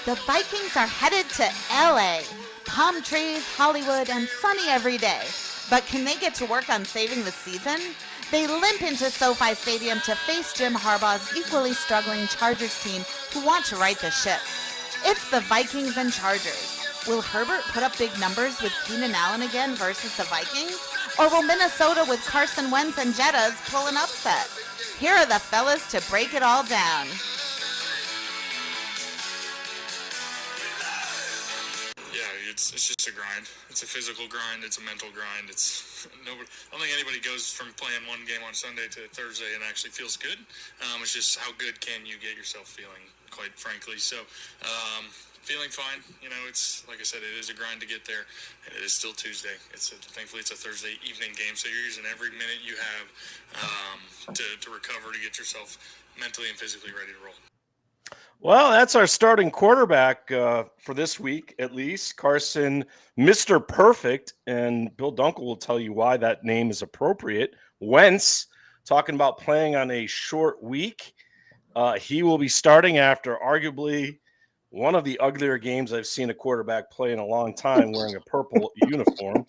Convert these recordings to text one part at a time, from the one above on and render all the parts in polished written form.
The Vikings are headed to LA. Palm trees, Hollywood, and sunny every day. But can they get to work on saving the season? They limp into SoFi Stadium to face Jim Harbaugh's equally struggling Chargers team who want to right the ship. It's the Vikings and Chargers. Will Herbert put up big numbers with Keenan Allen again versus the Vikings? Or will Minnesota with Carson Wentz and Jettas pull an upset? Here are the fellas to break it all down. It's just a grind. It's a physical grind. It's a mental grind. I don't think anybody goes from playing one game on Sunday to Thursday and actually feels good. It's just how good can you get yourself feeling, quite frankly. So, feeling fine. It's like I said, it is a grind to get there, and it is still Tuesday. Thankfully it's a Thursday evening game, so you're using every minute you have to recover, to get yourself mentally and physically ready to roll. Well, that's our starting quarterback for this week, at least. Carson, Mr. Perfect, and Bill Dunkel will tell you why that name is appropriate. Wentz, talking about playing on a short week. He will be starting after arguably one of the uglier games I've seen a quarterback play in a long time, wearing a purple uniform.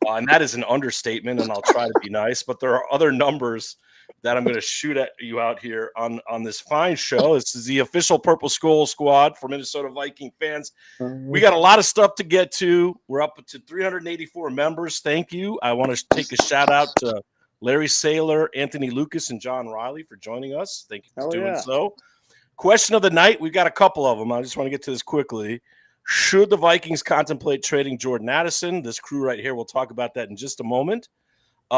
And that is an understatement, and I'll try to be nice. But there are other numbers that I'm going to shoot at you out here on this fine show. This is the official Purple Skull Squad for Minnesota Viking fans. We got a lot of stuff to get to. We're up to 384 members. Thank you. I want to take a shout out to Larry Saylor, Anthony Lucas, and John Riley for joining us. Thank you for doing so. Question of the night. We've got a couple of them. I just want to get to this quickly. Should the Vikings contemplate trading Jordan Addison? This crew right here, we'll talk about that in just a moment.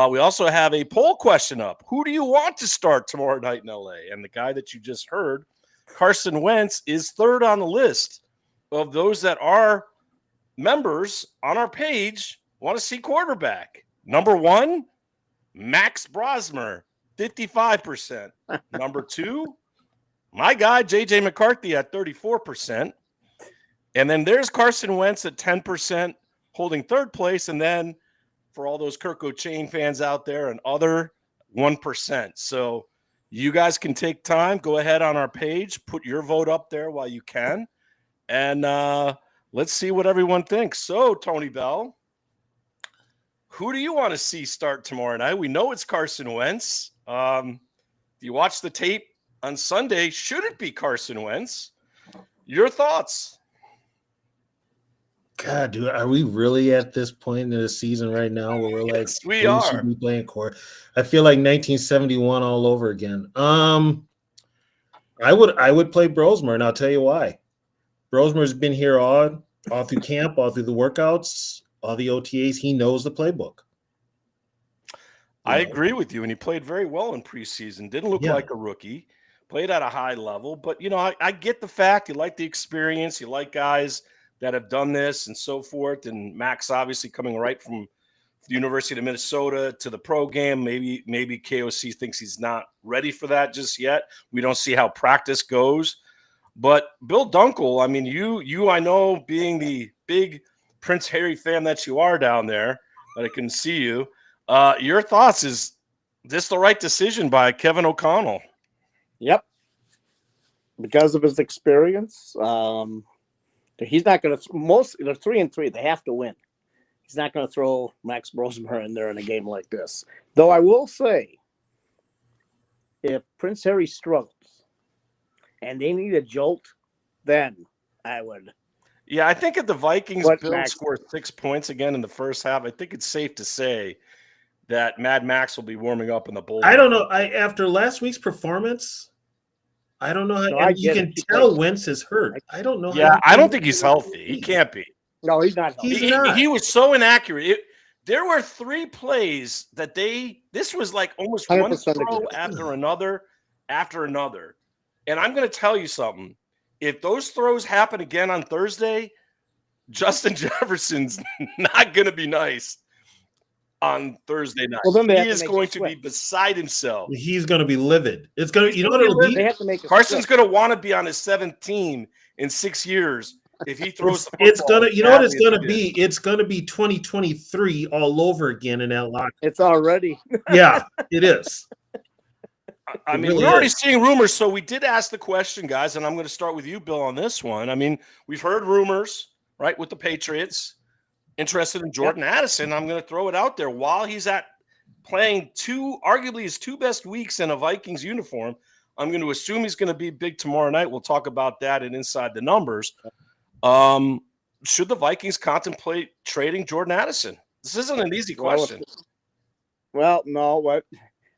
We also have a poll question up. Who do you want to start tomorrow night in LA? And the guy that you just heard, Carson Wentz, is third on the list of those that are members on our page want to see quarterback. Number one, Max Brosmer, 55%. Number two, my guy, J.J. McCarthy at 34%. And then there's Carson Wentz at 10%, holding third place. And then for all those Kirk O'Chain fans out there, and other 1%. So you guys can take time, go ahead on our page, put your vote up there while you can, and let's see what everyone thinks. So, Tony Bell, who do you want to see start tomorrow night? We know it's Carson Wentz. If you watch the tape on Sunday, should it be Carson Wentz? Your thoughts? God, dude, are we really at this point in the season right now where we're like, yes, we are should be playing court? I feel like 1971 all over again. I would play Brosmer, and I'll tell you why. Brosmer's been here all through camp, all through the workouts, all the OTAs. He knows the playbook. I agree with you, and he played very well in preseason. Didn't look like a rookie. Played at a high level, but I get the fact. You like the experience. You like guys that have done this and so forth. And Max obviously coming right from the University of Minnesota to the pro game. Maybe KOC thinks he's not ready for that just yet. We don't see how practice goes. But Bill Dunkel, I mean, you I know, being the big Prince Harry fan that you are down there, that I can see you. Your thoughts, is this the right decision by Kevin O'Connell? Yep. Because of his experience, he's not going to. They're 3-3. They have to win. He's not going to throw Max Brosmer in there in a game like this. Though I will say, if Prince Harry struggles and they need a jolt, then I would. Yeah, I think if the Vikings score 6 points again in the first half, I think it's safe to say that Mad Max will be warming up in the bowl. I don't know. After last week's performance, I don't know how you can tell Wentz is hurt. I don't know. Yeah, I don't think he's healthy. He can't be. No, he's not healthy. He was so inaccurate. There were 3 plays that this was like almost one throw after another. And I'm going to tell you something. If those throws happen again on Thursday, Justin Jefferson's not going to be nice on Thursday night. Well, he is going to be beside himself. He's going to be livid. It's going to, what it'll be? They have to make Carson's going to want to be on his 7th team in 6 years if he throws. It's going to, what it's going to be? It's going to be 2023 all over again in that locker. It's already. Yeah, it is. I mean, really we're already is. seeing rumors. So we did ask the question, guys, and I'm going to start with you, Bill, on this one. I mean, we've heard rumors, right, with the Patriots interested in Jordan Addison. I'm going to throw it out there while he's playing arguably his two best weeks in a Vikings uniform. I'm going to assume he's going to be big tomorrow night. We'll talk about that and inside the numbers. Should the Vikings contemplate trading Jordan Addison? This isn't an easy question. Well, no, what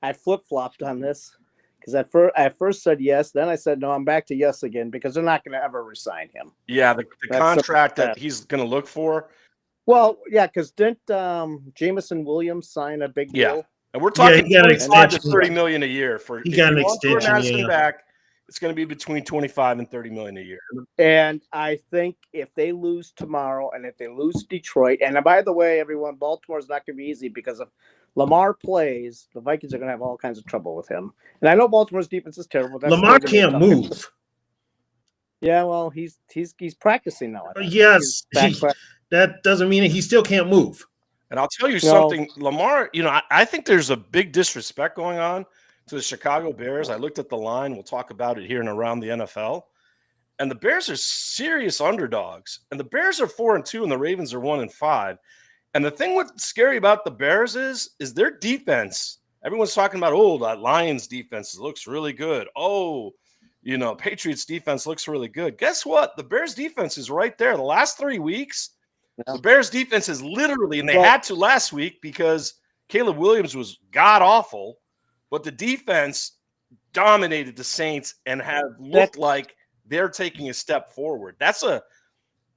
I flip-flopped on this because I first said yes, then I said no. I'm back to yes again because they're not going to ever resign him. Yeah, the contract that he's going to look for. Well, yeah, because didn't Jameson Williams sign a big deal? And we're talking he got an 25 to extension. 30 million a year for He got an Jordan extension, Addison back. It's going to be between 25 and 30 million a year. And I think if they lose tomorrow and if they lose Detroit, and by the way, everyone, Baltimore's not going to be easy because if Lamar plays, the Vikings are going to have all kinds of trouble with him. And I know Baltimore's defense is terrible. That's Lamar still gonna can't be tough. move. Yeah, well, he's practicing now. Yes, that doesn't mean he still can't move. And I'll tell you something, Lamar, I think there's a big disrespect going on to the Chicago Bears. I looked at the line. We'll talk about it here and around the NFL. And the Bears are serious underdogs. And the Bears are 4-2 and the Ravens are 1-5. And the thing what's scary about the Bears is their defense. Everyone's talking about, that Lions defense looks really good. Patriots defense looks really good. Guess what? The Bears defense is right there. The last 3 weeks, the Bears defense is literally, and they had to last week because Caleb Williams was god-awful, but the defense dominated the Saints and have looked like they're taking a step forward.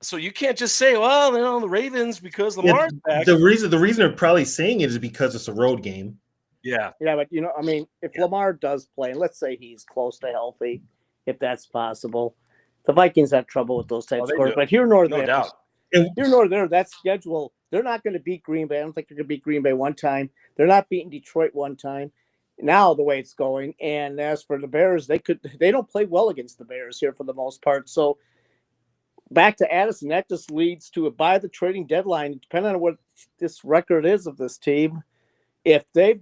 So you can't just say, the Ravens because Lamar's back. The reason they're probably saying it is because it's a road game. Yeah, but if Lamar does play, and let's say he's close to healthy, if that's possible, the Vikings have trouble with those types of scores. But here nor there, here nor there, that schedule, they're not going to beat Green Bay. I don't think they're going to beat Green Bay one time. They're not beating Detroit one time. Now the way it's going, and as for the Bears, they don't play well against the Bears here for the most part. So back to Addison, that just leads to by the trading deadline, depending on what this record is of this team. If they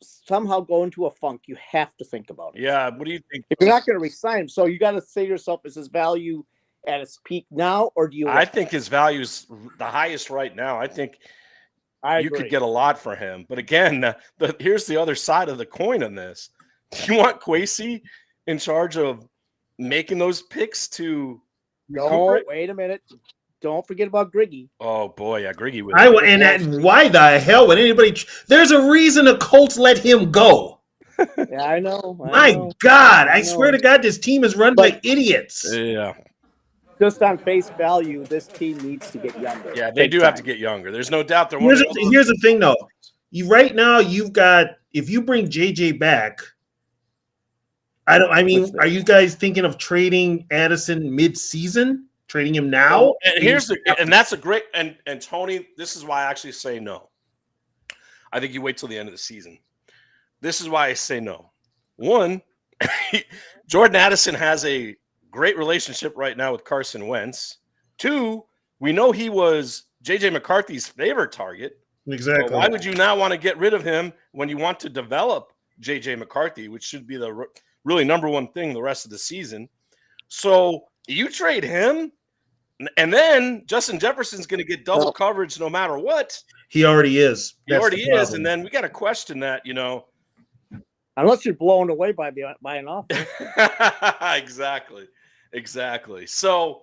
somehow go into a funk, you have to think about it. Yeah, what do you think? If you're not going to resign him, so you got to say to yourself, is his value at its peak now, or do you? I think his value is the highest right now. I think you could get a lot for him. But again, here's the other side of the coin on this. Do you want Kwesi in charge of making those picks to? No, wait a minute. Don't forget about Griggy. Oh boy, yeah, Griggy. Why the hell would anybody? There's a reason the Colts let him go. Yeah, I know. God, I swear to God, this team is run by idiots. Yeah. Just on face value, this team needs to get younger. Yeah, they do have to get younger. There's no doubt. Here's the thing, though. Right now, you've got if you bring JJ back. Are you guys thinking of trading Addison mid-season? Trading him now? And that's a great and Tony, this is why I actually say no. I think you wait till the end of the season. This is why I say no. One, Jordan Addison has a great relationship right now with Carson Wentz. Two, we know he was JJ McCarthy's favorite target. Exactly. So why would you not want to get rid of him when you want to develop JJ McCarthy, which should be the really number one thing the rest of the season? So you trade him, and then Justin Jefferson's going to get double coverage no matter what. He already is. And then we got to question that, Unless you're blown away by an offer. Exactly. So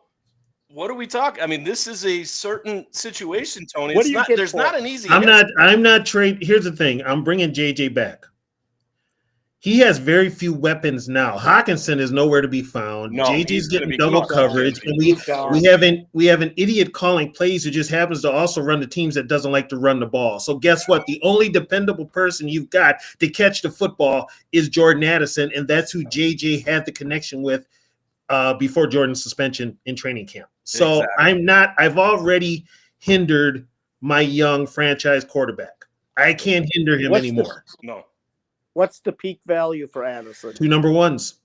what do we talk? I mean, this is a certain situation, Tony. There's not an easy. I'm not trading. Here's the thing. I'm bringing JJ back. He has very few weapons now. Hawkinson is nowhere to be found. No, JJ's getting double coverage, and we have an idiot calling plays who just happens to also run the teams that doesn't like to run the ball. So guess what? The only dependable person you've got to catch the football is Jordan Addison, and that's who JJ had the connection with before Jordan's suspension in training camp. So I've already hindered my young franchise quarterback. I can't hinder him anymore. No. What's the peak value for Addison? 2 number ones.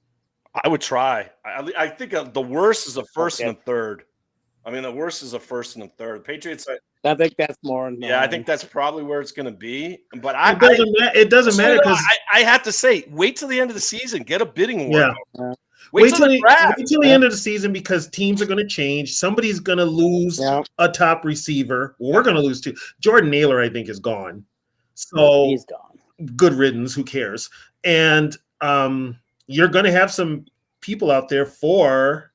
I would try. I think the worst is the first and the third. I mean, the worst is a first and a third. Patriots. I think that's more. Yeah, I think that's probably where it's going to be. But It doesn't matter because I have to say, wait till the end of the season, get a bidding war. Yeah. Wait till the draft. Wait till the end of the season because teams are going to change. Somebody's going to lose a top receiver. We're going to lose too. Jordan Naylor, I think, is gone. So he's gone. Good riddance. Who cares? And you're going to have some people out there for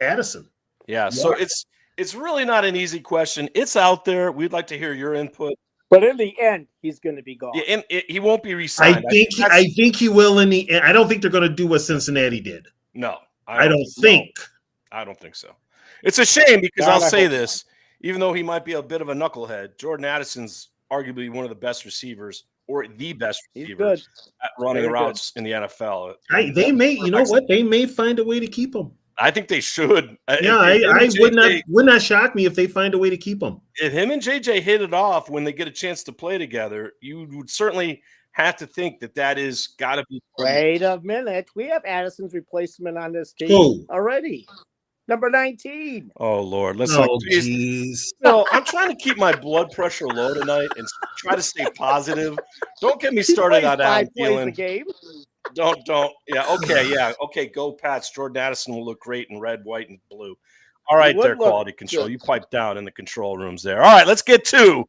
Addison. Yeah. So it's really not an easy question. It's out there. We'd like to hear your input. But in the end, he's going to be gone. Yeah, and he won't be re-signed. I think he will in the end. I don't think they're going to do what Cincinnati did. No. I don't think. I don't think so. It's a shame because I'll say this, even though he might be a bit of a knucklehead, Jordan Addison's arguably one of the best receivers or the best receiver at running routes in the NFL. They may, you know what? They may find a way to keep him. I think they should. Yeah, I would not shock me if they find a way to keep him. If him and JJ hit it off when they get a chance to play together, you would certainly have to think that is got to be. Wait a minute. We have Addison's replacement on this team already. Number 19. Oh, Lord. Let's jeez. No, I'm trying to keep my blood pressure low tonight and try to stay positive. Don't get me started on Adam Thielen. Game. Don't. Yeah, okay. Go Pats. Jordan Addison will look great in red, white, and blue. All right, there, quality control. You piped down in the control rooms there. All right, let's get to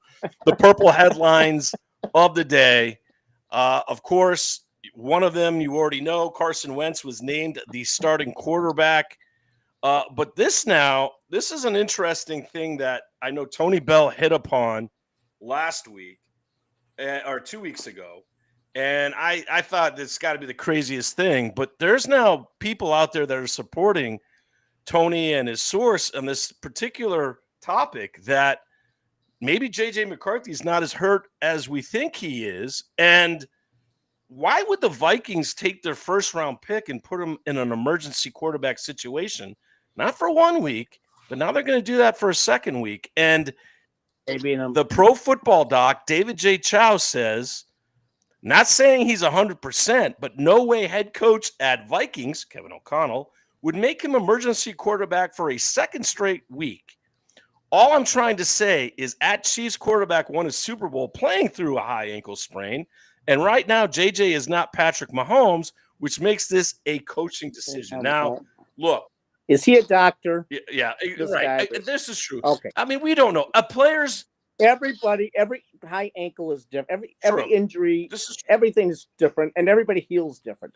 the purple headlines of the day. Of course, one of them you already know, Carson Wentz was named the starting quarterback. But this is an interesting thing that I know Tony Bell hit upon last week or 2 weeks ago. And I thought this got to be the craziest thing. But there's now people out there that are supporting Tony and his source on this particular topic that maybe J.J. McCarthy's not as hurt as we think he is. And why would the Vikings take their first-round pick and put him in an emergency quarterback situation? Not for 1 week, but now they're going to do that for a second week. And the Pro Football Doc, David J. Chow, says, not saying he's 100%, but no way head coach at Vikings, Kevin O'Connell, would make him emergency quarterback for a second straight week. All I'm trying to say is at Chiefs quarterback won a Super Bowl playing through a high ankle sprain. And right now, JJ is not Patrick Mahomes, which makes this a coaching decision. Now, look. Is he a doctor? Yeah, right. This is true. Okay. I mean, we don't know. Every high ankle is different. Every injury, everything is different, and everybody heals different.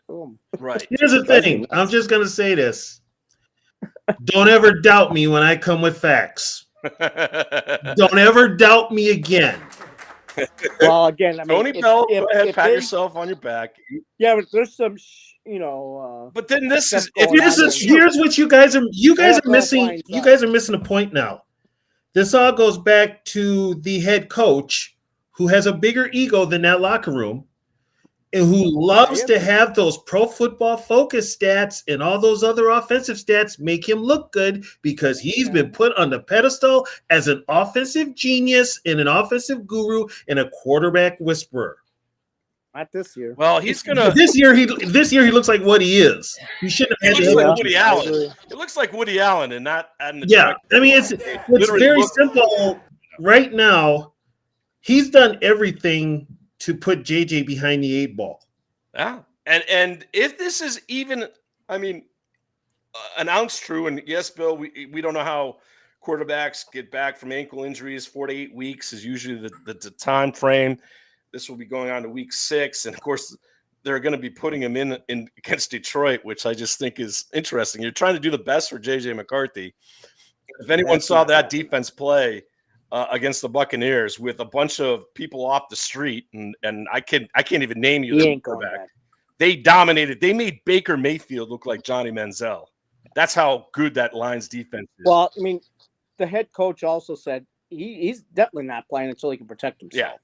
Right. Here's the thing. I'm just going to say this. Don't ever doubt me when I come with facts. Don't ever doubt me again. Well, again, I mean, Tony Bell, go ahead, pat yourself on your back. Yeah, but there's some, but then here's what you guys are missing. You guys are missing a point now. This all goes back to the head coach who has a bigger ego than that locker room and who loves to have those Pro Football Focus stats and all those other offensive stats make him look good because he's been put on the pedestal as an offensive genius and an offensive guru and a quarterback whisperer. Not this year. Well, he's gonna. This year he looks like what he is. He shouldn't have. He looks like Woody Allen. It looks like Woody Allen, and not. Yeah, I mean it's very simple. Right now, he's done everything to put JJ behind the 8 ball. Yeah, and if this is even, I mean, an ounce true, and yes, Bill, we don't know how quarterbacks get back from ankle injuries. 4 to 8 weeks is usually the time frame. This will be going on to week 6. And, of course, they're going to be putting him in against Detroit, which I just think is interesting. You're trying to do the best for J.J. McCarthy. If anyone saw that defense play against the Buccaneers with a bunch of people off the street, and I can't even name you the quarterback. They dominated. They made Baker Mayfield look like Johnny Manziel. That's how good that Lions defense is. Well, I mean, the head coach also said he's definitely not playing until he can protect himself. Yeah.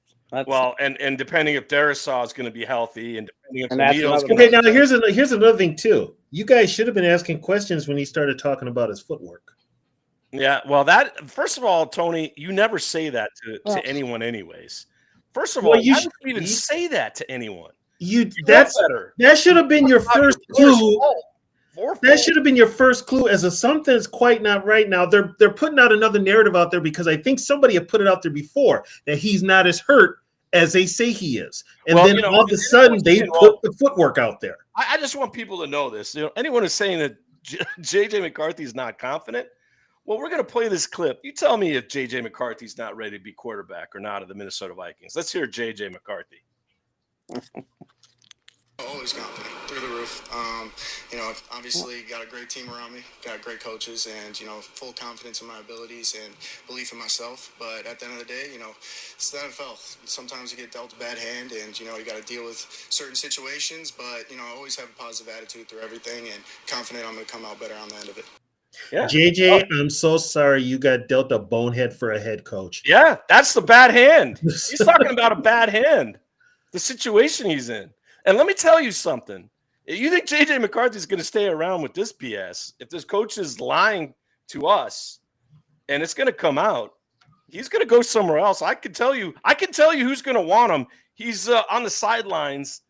And depending if Darisaw is going to be healthy, and depending if Neal's okay. Now here's another thing too. You guys should have been asking questions when he started talking about his footwork. Yeah, well, that first of all, Tony, you never say that to anyone, anyways. First of all, you shouldn't even say that to anyone. That should have been your first clue. That should have been your first clue as if something's quite not right now. They're putting out another narrative out there because I think somebody had put it out there before that he's not as hurt as they say he is. And then all of a sudden they put the footwork out there. I just want people to know this. Anyone who's saying that JJ McCarthy's not confident, well, we're going to play this clip. You tell me if JJ McCarthy's not ready to be quarterback or not of the Minnesota Vikings. Let's hear JJ McCarthy. Always confident, through the roof. I've obviously got a great team around me, got great coaches, and, full confidence in my abilities and belief in myself. But at the end of the day, it's the NFL. Sometimes you get dealt a bad hand and, you got to deal with certain situations. But, I always have a positive attitude through everything and confident I'm going to come out better on the end of it. Yeah. JJ, I'm so sorry you got dealt a bonehead for a head coach. Yeah, that's the bad hand. He's talking about a bad hand, the situation he's in. And let me tell you something. You think JJ McCarthy's going to stay around with this BS? If this coach is lying to us and it's going to come out, he's going to go somewhere else. I can tell you who's going to want him. He's on the sidelines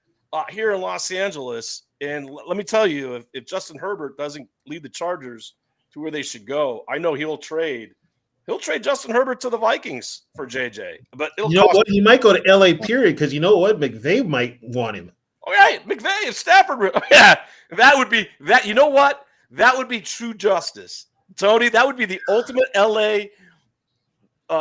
here in Los Angeles. And let me tell you, if Justin Herbert doesn't lead the Chargers to where they should go, I know he'll trade Justin Herbert to the Vikings for JJ. But he might go to LA, period, because you know what? McVay might want him. All right, McVay, if Stafford, yeah, that would be that. You know what? That would be true justice, Tony. That would be the ultimate LA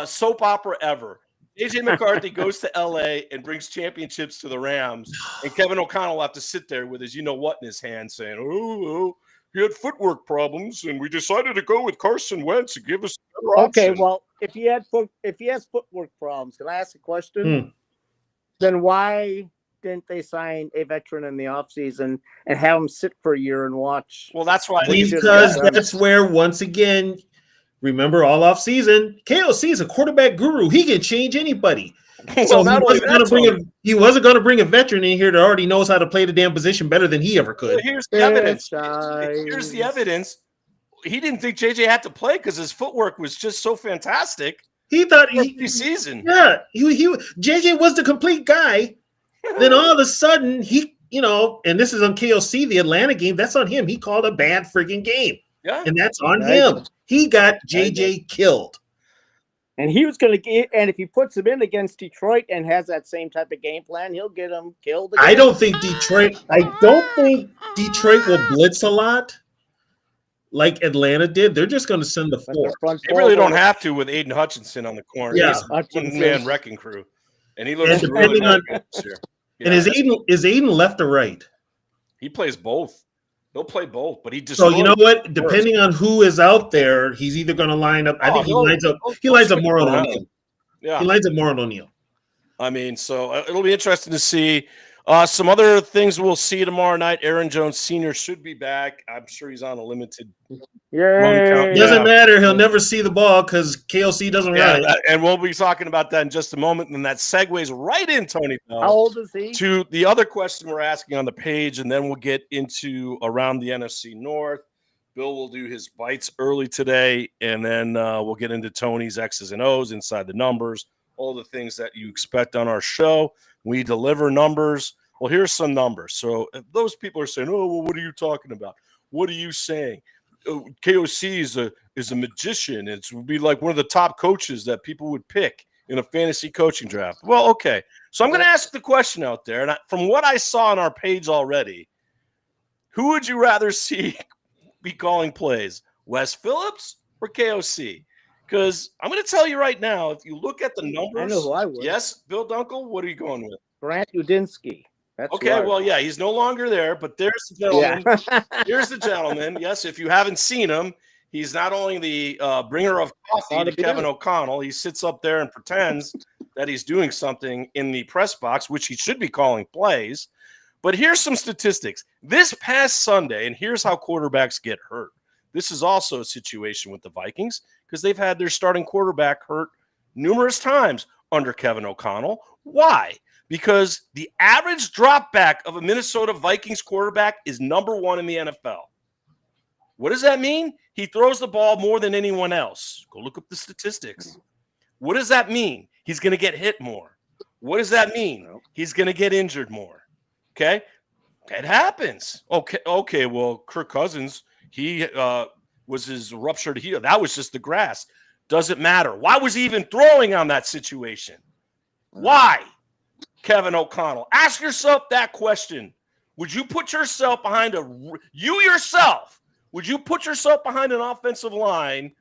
soap opera ever. AJ McCarthy goes to LA and brings championships to the Rams, and Kevin O'Connell will have to sit there with his in his hand, saying, "Oh, he had footwork problems, and we decided to go with Carson Wentz to give us a better option." Okay, well, if he has footwork problems, can I ask a question? Then why didn't they sign a veteran in the offseason and have him sit for a year and watch? Well, that's why. Because that's where, once again, remember all offseason, KOC is a quarterback guru. He can change anybody. So he wasn't going to bring a veteran in here that already knows how to play the damn position better than he ever could. Well, here's the evidence. Here's the evidence. He didn't think JJ had to play because his footwork was just so fantastic. He thought season. Yeah, JJ was the complete guy. Then all of a sudden, and this is on KOC, the Atlanta game, that's on him. He called a bad freaking game. Yeah. And that's on him. He got JJ killed. And he was going to get, and if he puts him in against Detroit and has that same type of game plan, he'll get him killed again. I don't think Detroit will blitz a lot like Atlanta did. They're just going to send the four. They really don't have to with Aiden Hutchinson on the corner. Yeah. He's one-man wrecking crew. And he looks really good this year. And is Aiden left or right? He plays both. He'll play both, but he just. So you know what? Depending on who is out there, he's either going to line up. I think he lines up more on O'Neal. Yeah, he lines up more on O'Neal. I mean, so it'll be interesting to see. Some other things we'll see tomorrow night. Aaron Jones Sr. should be back. I'm sure he's on a limited. Yeah, doesn't matter. He'll never see the ball because KOC doesn't run it. And we'll be talking about that in just a moment. And that segues right in, Tony Bell. How old is he? To the other question we're asking on the page, and then we'll get into around the NFC North. Bill will do his bites early today, and then we'll get into Tony's X's and O's, inside the numbers, all the things that you expect on our show. We deliver numbers. Well, here's some numbers. So if those people are saying, "Oh, well, what are you talking about? What are you saying?" KOC is a magician. It would be like one of the top coaches that people would pick in a fantasy coaching draft. Well, okay. So I'm going to ask the question out there, and from what I saw on our page already, who would you rather see be calling plays, Wes Phillips or KOC? Because I'm going to tell you right now, if you look at the numbers, I know who I would. Yes, Bill Dunkel, what are you going with? Grant Udinsky. That's okay, well, yeah, he's no longer there, but there's the gentleman. Yeah. Here's the gentleman. Yes, if you haven't seen him, he's not only the bringer of coffee to Kevin O'Connell, he sits up there and pretends that he's doing something in the press box, which he should be calling plays. But here's some statistics. This past Sunday, and here's how quarterbacks get hurt. This is also a situation with the Vikings because they've had their starting quarterback hurt numerous times under Kevin O'Connell. Why? Because the average drop back of a Minnesota Vikings quarterback is number 1 in the NFL. What does that mean? He throws the ball more than anyone else. Go look up the statistics. What does that mean? He's going to get hit more. What does that mean? He's going to get injured more. Okay? It happens. Okay. Well, Kirk Cousins, he was his ruptured heel. That was just the grass. Doesn't matter. Why was he even throwing on that situation? Why, Kevin O'Connell? Ask yourself that question. Would you put yourself behind would you put yourself behind an offensive line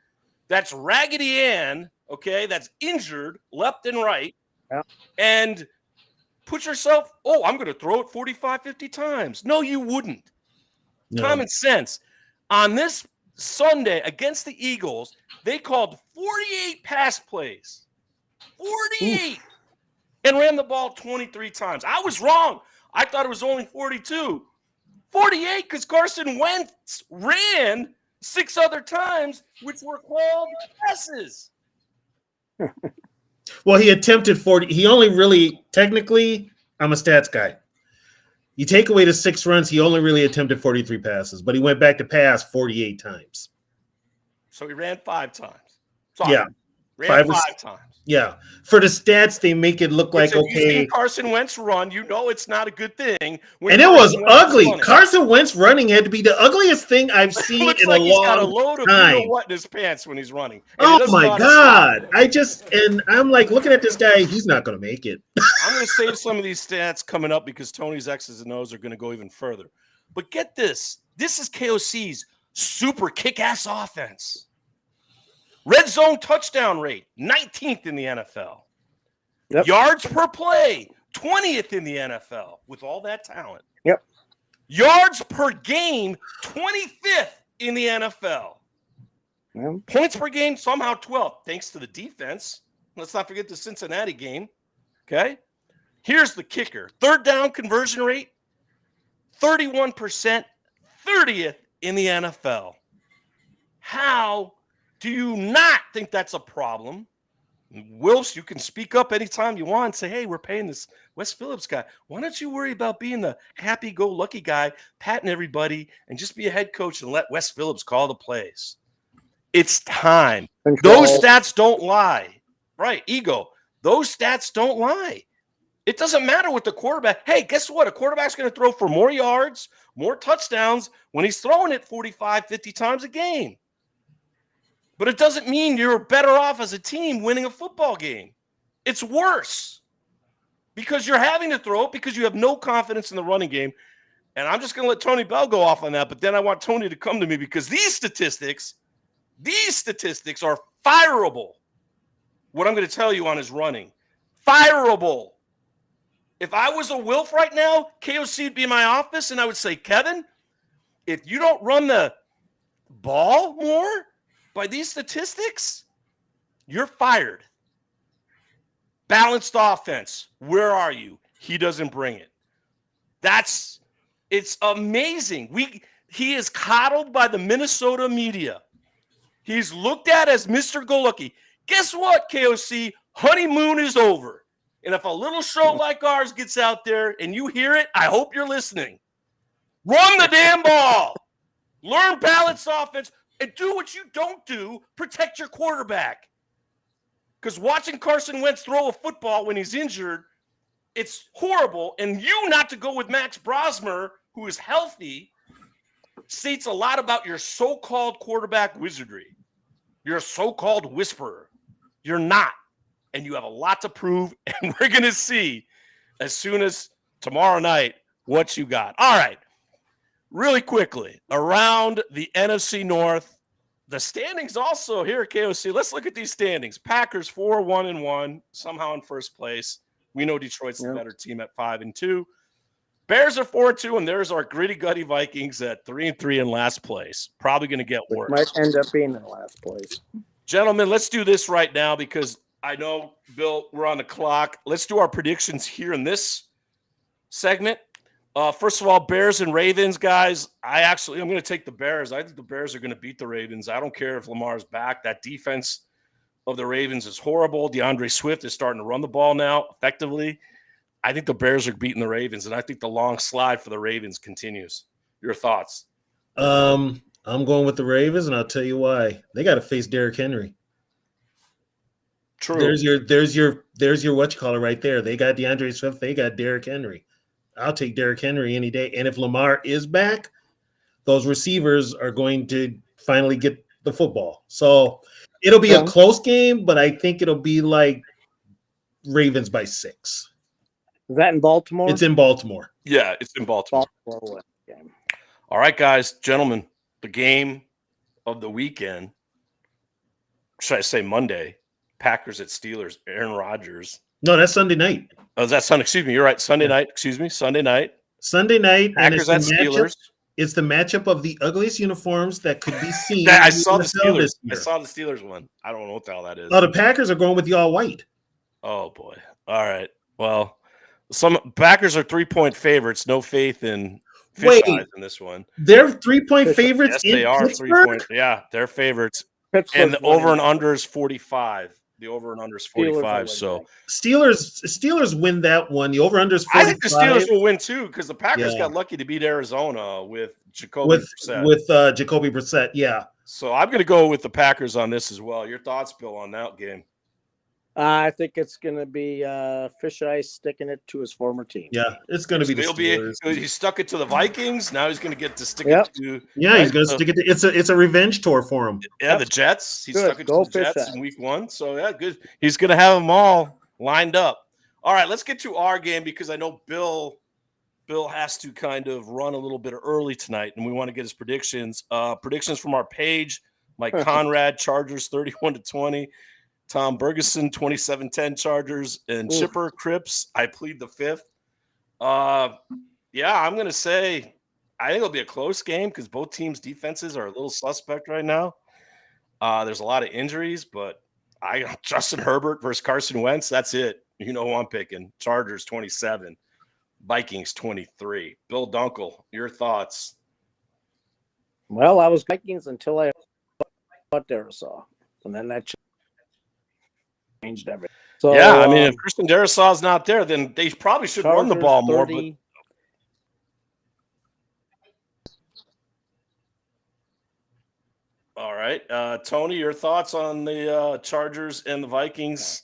that's Raggedy Ann, okay, that's injured left and right, and put yourself, I'm going to throw it 45, 50 times. No, you wouldn't. No. Common sense. On this Sunday against the Eagles, they called 48 pass plays. 48. Oof. And ran the ball 23 times. I was wrong. I thought it was only 42. 48 because Carson Wentz ran 6 other times, which were called passes. Well, he attempted 40. He only really, technically, I'm a stats guy. You take away the 6 runs, he only really attempted 43 passes, but he went back to pass 48 times. So he ran 5 times. Yeah. Ran 5 times. Yeah. For the stats, they make it look like, okay. You see Carson Wentz run, you know it's not a good thing. And it was ugly. Carson Wentz running had to be the ugliest thing I've seen in like a he's long got a load of time. you know what in his pants when he's running. Oh my God. I'm like looking at this guy, he's not going to make it. I'm going to save some of these stats coming up because Tony's X's and O's are going to go even further. But get this. This is KOC's super kick-ass offense. Red zone touchdown rate, 19th in the NFL. Yep. Yards per play, 20th in the NFL with all that talent. Yep. Yards per game, 25th in the NFL. Yep. Points per game, somehow 12th, thanks to the defense. Let's not forget the Cincinnati game. Okay. Here's the kicker. Third down conversion rate, 31%, 30th in the NFL. How do you not think that's a problem? Wilfs, you can speak up anytime you want and say, hey, we're paying this Wes Phillips guy. Why don't you worry about being the happy-go-lucky guy, patting everybody, and just be a head coach and let Wes Phillips call the plays? It's time. Control. Those stats don't lie. Right, ego. Those stats don't lie. It doesn't matter with the quarterback. Hey, guess what? A quarterback's going to throw for more yards, more touchdowns when he's throwing it 45, 50 times a game. But it doesn't mean you're better off as a team winning a football game. It's worse because you're having to throw it because you have no confidence in the running game. And I'm just going to let Tony Bell go off on that. But then I want Tony to come to me because these statistics are fireable. What I'm going to tell you on his running, fireable. If I was a Wilf right now, KOC would be in my office and I would say, Kevin, if you don't run the ball more, by these statistics, you're fired. Balanced offense. Where are you? He doesn't bring it. It's amazing. He is coddled by the Minnesota media. He's looked at as Mr. Go-Lucky. Guess what, KOC? Honeymoon is over. And if a little show like ours gets out there and you hear it, I hope you're listening. Run the damn ball. Learn balanced offense. And do what you don't do, protect your quarterback. Because watching Carson Wentz throw a football when he's injured, it's horrible. And you not to go with Max Brosmer, who is healthy, states a lot about your so-called quarterback wizardry. You're a so-called whisperer. You're not. And you have a lot to prove, and we're going to see as soon as tomorrow night what you got. All right. Really quickly, around the NFC North, the standings also here at KOC. Let's look at these standings. Packers 4-1-1, somehow in first place. We know Detroit's the better team at 5-2. Bears are 4-2, and there's our gritty gutty Vikings at 3-3 in last place. Probably going to get worse. Might end up being in last place. Gentlemen, let's do this right now because I know, Bill, we're on the clock. Let's do our predictions here in this segment. First of all, Bears and Ravens, guys. I'm going to take the Bears. I think the Bears are going to beat the Ravens. I don't care if Lamar's back. That defense of the Ravens is horrible. DeAndre Swift is starting to run the ball now effectively. I think the Bears are beating the Ravens, and I think the long slide for the Ravens continues. Your thoughts? I'm going with the Ravens, and I'll tell you why. They got to face Derrick Henry. True. There's your what you call it right there. They got DeAndre Swift. They got Derrick Henry. I'll take Derrick Henry any day. And if Lamar is back, those receivers are going to finally get the football. So it'll be a close game, but I think it'll be like Ravens by 6. Is that in Baltimore? It's in Baltimore. Yeah, it's in Baltimore. Game. All right, guys, gentlemen, the game of the weekend. Should I say Monday? Packers at Steelers. Aaron Rodgers. No, that's Sunday night. Oh, is that Sunday? Excuse me. You're right. Sunday night. Excuse me. Sunday night. Sunday night. Packers and at Steelers. It's the matchup of the ugliest uniforms that could be seen. I saw the Steelers. I saw the Steelers one. I don't know what the hell that is. Oh, the Packers are going with the all white. Oh boy. All right. Well, some Packers are 3-point favorites. No faith in fish eyes in this one. They're 3-point favorites. Yes, they are Pittsburgh? 3-point. Yeah, they're favorites. Pittsburgh's And the over winning. and under is 45. The over and under is 45. So Steelers win that one. The over under is 45. I think the Steelers will win too because the Packers got lucky to beat Arizona with Jacoby Brissett. With Jacoby Brissett, yeah. So I'm going to go with the Packers on this as well. Your thoughts, Bill, on that game? I think it's going to be Fish Ice sticking it to his former team. Yeah, it's going to be the Steelers. He stuck it to the Vikings. Now he's going to get to stick it to. Yeah, he's going to stick it to. It's a revenge tour for him. Yeah, the Jets. He stuck it to Go the Jets Fish in week 1. So yeah, good. He's going to have them all lined up. All right, let's get to our game because I know Bill has to kind of run a little bit early tonight, and we want to get his predictions. Predictions from our page. Mike Conrad, Chargers 31-20. Tom Bergeson, 27-10 Chargers, and Chipper Cripps, I plead the fifth. Yeah, I'm going to say I think it'll be a close game because both teams' defenses are a little suspect right now. There's a lot of injuries, but Justin Herbert versus Carson Wentz, that's it. You know who I'm picking. Chargers 27, Vikings 23. Bill Dunkel, your thoughts? Well, I was Vikings until I thought Darisaw, and then that changed everything. So yeah, I mean, if Christian Darisaw's not there, then they probably should run the ball more. 30, All right, Tony, your thoughts on the Chargers and the Vikings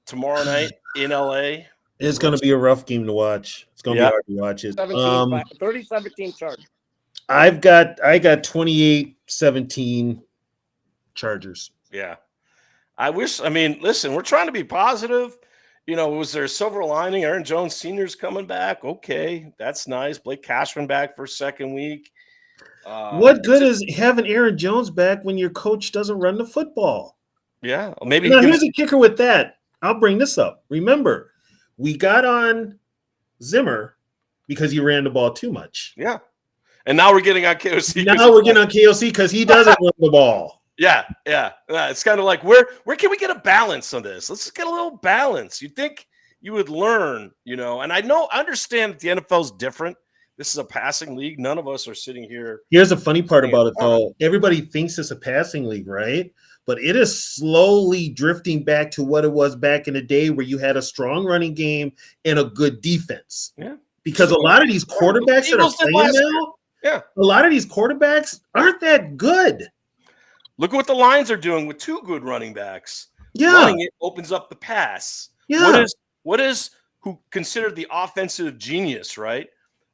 tomorrow night in LA? It's going to be a rough game to watch. It's going to be hard to watch it. 30-17 Chargers. I got 28-17 Chargers. Yeah. Listen, we're trying to be positive. You know, was there a silver lining? Aaron Jones Sr.'s coming back. Okay, that's nice. Blake Cashman back for a second week. What good is having Aaron Jones back when your coach doesn't run the football? Yeah, maybe. Now, here's a kicker with that. I'll bring this up. Remember, we got on Zimmer because he ran the ball too much. Yeah. And now we're getting on KOC. Now we're getting on KOC because he doesn't run the ball. Yeah. It's kind of like where can we get a balance on this? Let's get a little balance. You'd think you would learn, you know. And I understand that the NFL is different. This is a passing league. None of us are sitting here. Here's the funny part about it, though. Everybody thinks it's a passing league, right? But it is slowly drifting back to what it was back in the day where you had a strong running game and a good defense. Yeah. Because a lot of these quarterbacks that are playing now, a lot of these quarterbacks aren't that good. Look at what the Lions are doing with 2 good running backs. Yeah. Running it opens up the pass. Yeah. What is who considered the offensive genius, right?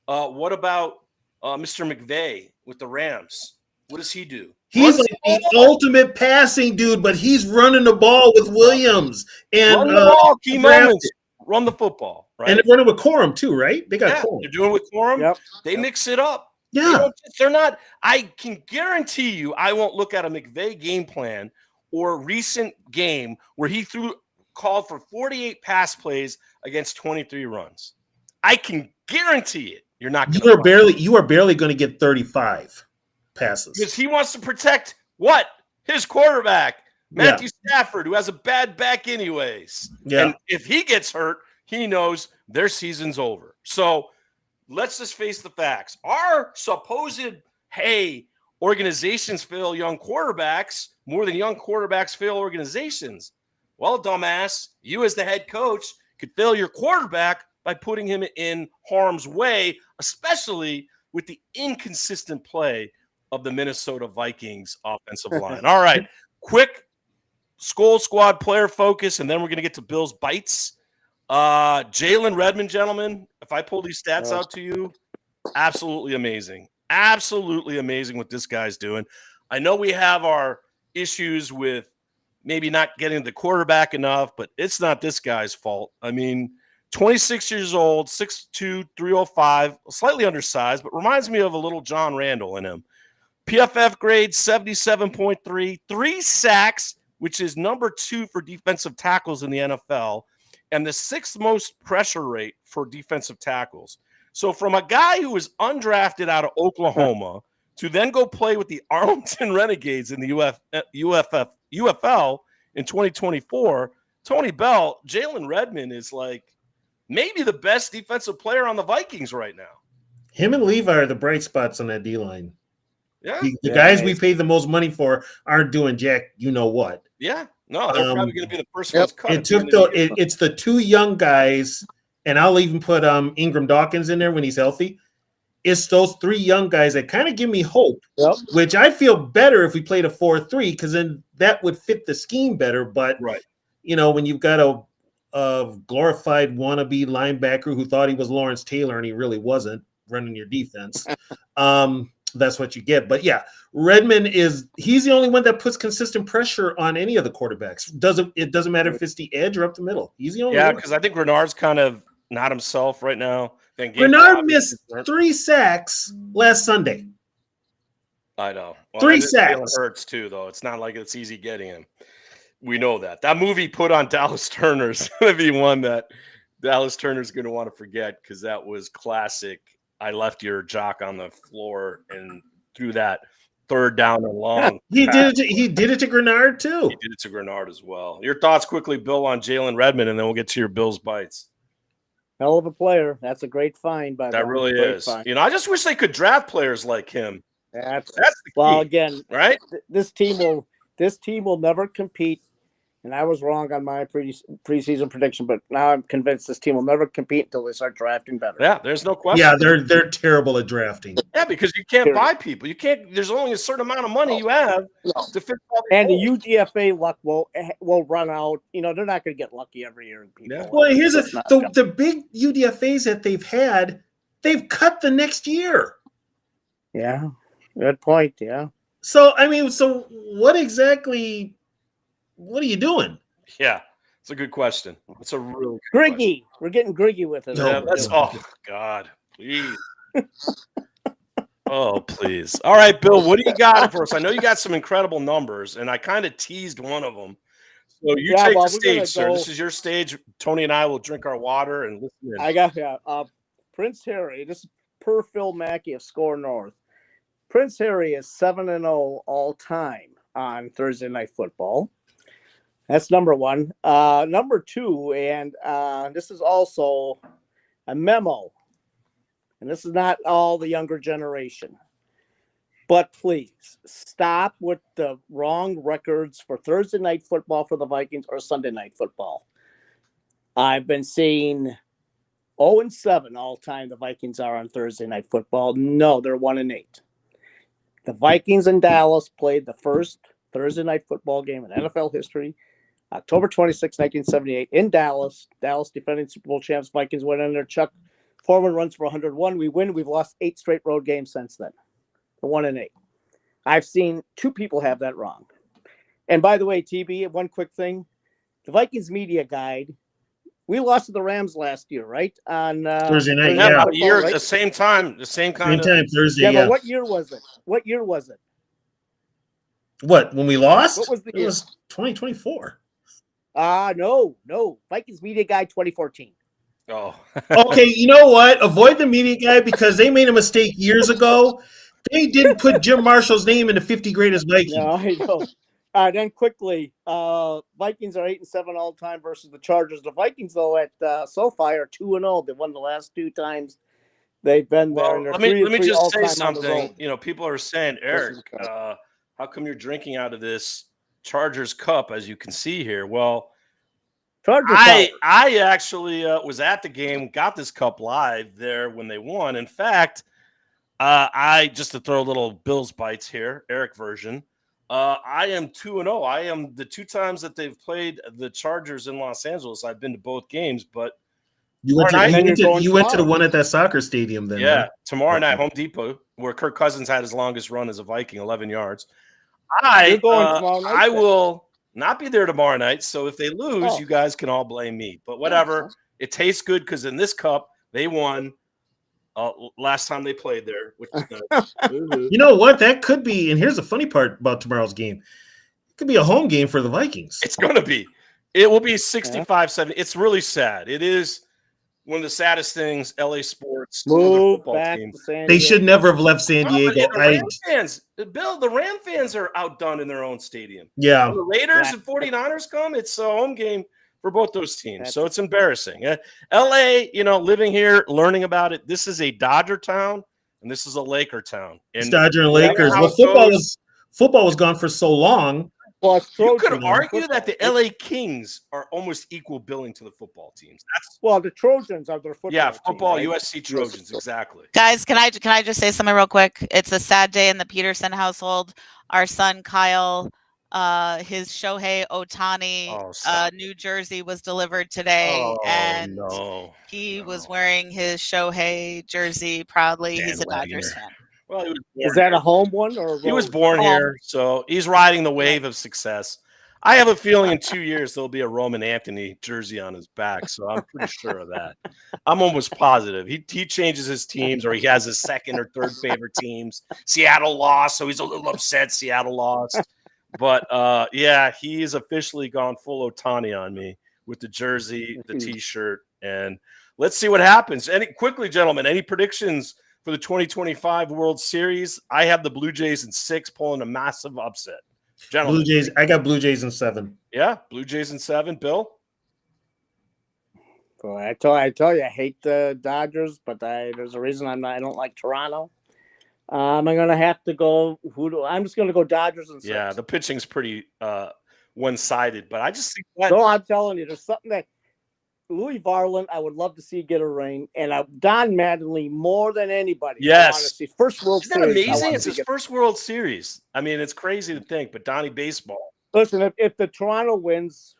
What about Mr. McVay with the Rams? What does he do? He's like the ultimate passing dude, but he's running the ball with Williams and run the ball, key moments. Run the football, right? And they're running with Corum too, right? They got Corum. They're doing it with Corum. Yep. They mix it up. Yeah. They're not. I can guarantee you, I won't look at a McVay game plan or a recent game where he called for 48 pass plays against 23 runs. I can guarantee it. You're not going to. You are barely going to get 35 passes because he wants to protect what his quarterback, Matthew Stafford, who has a bad back anyways. Yeah. And if he gets hurt, he knows their season's over. So let's just face the facts. Our supposed, organizations fail young quarterbacks more than young quarterbacks fail organizations. Well, dumbass, you as the head coach could fail your quarterback by putting him in harm's way, especially with the inconsistent play of the Minnesota Vikings offensive line. All right, quick Skull Squad player focus, and then we're going to get to Bill's bites. Jalen Redmond, gentlemen, if I pull these stats out to you, absolutely amazing. Absolutely amazing what this guy's doing. I know we have our issues with maybe not getting the quarterback enough, but it's not this guy's fault. I mean, 26 years old, 6'2", 305, slightly undersized, but reminds me of a little John Randall in him. PFF grade 77.3, 3 sacks, which is number 2 for defensive tackles in the NFL, and the 6th most pressure rate for defensive tackles. So from a guy who was undrafted out of Oklahoma to then go play with the Arlington Renegades in the UFL in 2024, Tony Bell, Jalen Redmond is like maybe the best defensive player on the Vikings right now. Him and Levi are the bright spots on that D-line. Yeah. The guys we paid the most money for aren't doing jack, you know what. Yeah. No, they're probably going to be the first Yep. ones cut. It's the 2 young guys, and I'll even put Ingram Dawkins in there when he's healthy. It's those 3 young guys that kind of give me hope, which I feel better if we played a 4-3 because then that would fit the scheme better. But, when you've got a glorified wannabe linebacker who thought he was Lawrence Taylor and he really wasn't running your defense, that's what you get. But, yeah, Redmond he's the only one that puts consistent pressure on any of the quarterbacks. It doesn't matter if it's the edge or up the middle. He's the only one. Yeah, because I think Renard's kind of not himself right now. Renard missed 3 sacks last Sunday. I know. Well, 3 sacks. Hurts too, though. It's not like it's easy getting him. We know that. That movie put on Dallas Turner is going to be one that Dallas Turner's going to want to forget because that was classic. I left your jock on the floor and threw that 3rd down and long. He did it to Grenard too. He did it to Grenard as well. Your thoughts quickly, Bill, on Jalen Redmond, and then we'll get to your Bills bites. Hell of a player. That's a great find by that really is. Find. I just wish they could draft players like him. That's the key, well, again, right? This team will never compete. And I was wrong on my preseason prediction, but now I'm convinced this team will never compete until they start drafting better. Yeah, there's no question. Yeah, they're terrible at drafting. Yeah, because you can't buy people. You can't. There's only a certain amount of money you have to fit. And the UDFA luck will run out. They're not going to get lucky every year. Yeah. Well, here's the big UDFAs that they've had. They've cut the next year. Yeah, good point. Yeah. So what exactly? What are you doing? Yeah, it's a good question. It's a really good Griggy. question. We're getting Griggy with it. Yeah, oh God, please. Oh, please. All right, Bill, what do you got for us? I know you got some incredible numbers, and I kind of teased one of them. So you take the stage, sir. This is your stage. Tony and I will drink our water and listen in. I got Prince Harry. This is per Phil Mackey of Score North. Prince Harry is 7-0 all time on Thursday Night Football. That's number 1. Number 2, and this is also a memo, and this is not all the younger generation, but please stop with the wrong records for Thursday Night Football for the Vikings or Sunday Night Football. I've been seeing 0-7 all time the Vikings are on Thursday Night Football. No, they're 1-8. The Vikings in Dallas played the first Thursday Night Football game in NFL history. October 26, 1978, in Dallas. Dallas defending Super Bowl champs. Vikings went in there. Chuck Foreman runs for 101. We win. We've lost 8 straight road games since then. The 1-8. I've seen 2 people have that wrong. And by the way, TB, one quick thing. The Vikings media guide. We lost to the Rams last year, right? On Thursday night, about a year, right? The same time, Thursday. Yeah, but what year was it? What, when we lost? What was the year? It was 2024. No. Vikings media guide 2014. Oh. Okay, you know what? Avoid the media guy because they made a mistake years ago. They didn't put Jim Marshall's name in the 50 greatest Vikings. No, I know. Then quickly, Vikings are 8-7 all time versus the Chargers. The Vikings, though, at SoFi are 2-0. They won the last 2 times they've been there. Well, let me just say something. People are saying, Eric, how come you're drinking out of this Chargers cup, as you can see here? Well, I actually was at the game, got this cup live there when they won. In fact, I just to throw a little Bills bites here, Eric version. I am 2-0. I am the 2 times that they've played the Chargers in Los Angeles. I've been to both games, but You went to tomorrow night, you went to the one at that soccer stadium then. yeah, Huh? tomorrow night, Okay. Home Depot, where Kirk Cousins had his longest run as a Viking, 11 yards. You're going tomorrow night, I then. will not be there tomorrow night. So if they lose, Oh. you guys can all blame me. But whatever. It tastes good because in this cup, they won last time they played there, which is nice. You know what? That could be, and here's the funny part about tomorrow's game. It could be a home game for the Vikings. It's going to be. It will be 65-70. It's really sad. It is one of the saddest things LA sports Move football back team. to San They Diego. should never have left San No, Diego. but the Ram fans, Bill, the Ram fans are outdone in their own stadium. Yeah. When the Raiders and 49ers come, it's a home game for both those teams. So it's embarrassing. LA, living here, learning about it. This is a Dodger town and this is a Laker town. It's Dodger and Lakers. Well, football was gone for so long. You could argue that the LA Kings are almost equal billing to the football teams. The Trojans are their football. Yeah, football, team, right? USC Trojans, exactly. Guys, can I just say something real quick? It's a sad day in the Peterson household. Our son Kyle, his Shohei Ohtani New Jersey was delivered today, and he was wearing his Shohei jersey proudly. He's a Dodgers fan. Well, is that a home one or he was born here, so he's riding the wave of success. I have a feeling in 2 years there'll be a Roman Anthony jersey on his back, so I'm pretty sure of that. I'm almost positive. He changes his teams, or he has his second or third favorite teams. Seattle lost, so he's a little upset Seattle lost. But, yeah, he's officially gone full Ohtani on me with the jersey, the T-shirt, and let's see what happens. Quickly, gentlemen, any predictions for the 2025 World Series? I have the Blue Jays in 6, pulling a massive upset. Gentlemen. Blue Jays. I got Blue Jays in 7. Yeah, Blue Jays in 7. Bill? Well, I tell you, I hate the Dodgers, but there's a reason I don't like Toronto. I'm gonna have to go. I'm just gonna go Dodgers and 6. Yeah, the pitching's pretty one-sided, but I just think that. No, I'm telling you, there's something that Louis Varland, I would love to see get a ring, and Don Mattingly more than anybody. Yes, I want to see first World Isn't Series. that amazing? It's his first World Series. I mean, it's crazy to think, but Donnie baseball. Listen, if the Toronto wins,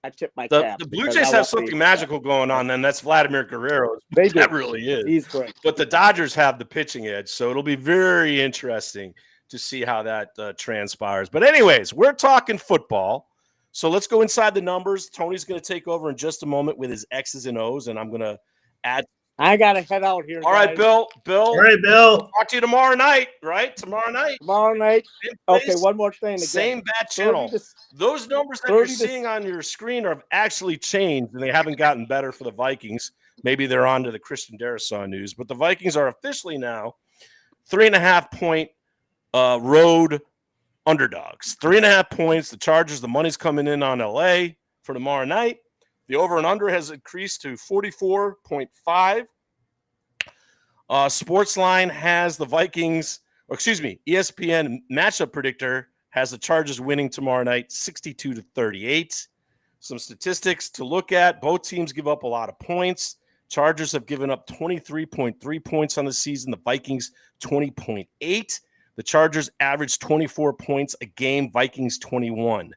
I tip my cap. The Blue Jays have something magical going on, then that's Vladimir Guerrero. That really is. He's great. But the Dodgers have the pitching edge, so it'll be very interesting to see how that transpires. But anyways, we're talking football. So let's go inside the numbers. Tony's going to take over in just a moment with his X's and O's, and I'm going to add. I got to head out here. All right, Bill. All right, Bill. We'll talk to you tomorrow night, right? Tomorrow night. Okay, one more thing. Again. Same bat channel. Those numbers that you're seeing on your screen have actually changed, and they haven't gotten better for the Vikings. Maybe they're on to the Christian Darrisaw news, but the Vikings are officially now 3.5-point road underdogs. 3.5 points. The Chargers, the money's coming in on LA for tomorrow night. The over and under has increased to 44.5. Sportsline has the Vikings, ESPN matchup predictor has the Chargers winning tomorrow night 62-38. Some statistics to look at. Both teams give up a lot of points. Chargers have given up 23.3 points on the season. The Vikings 20.8. The Chargers average 24 points a game. Vikings 21.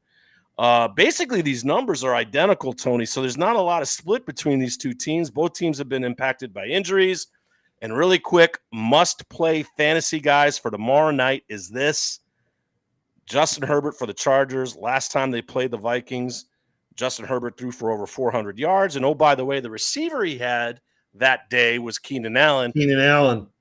Basically, these numbers are identical, Tony. So there's not a lot of split between these two teams. Both teams have been impacted by injuries. And really quick, must-play fantasy guys for tomorrow night is this. Justin Herbert for the Chargers. Last time they played the Vikings, Justin Herbert threw for over 400 yards. And, oh, by the way, the receiver he had that day was Keenan Allen.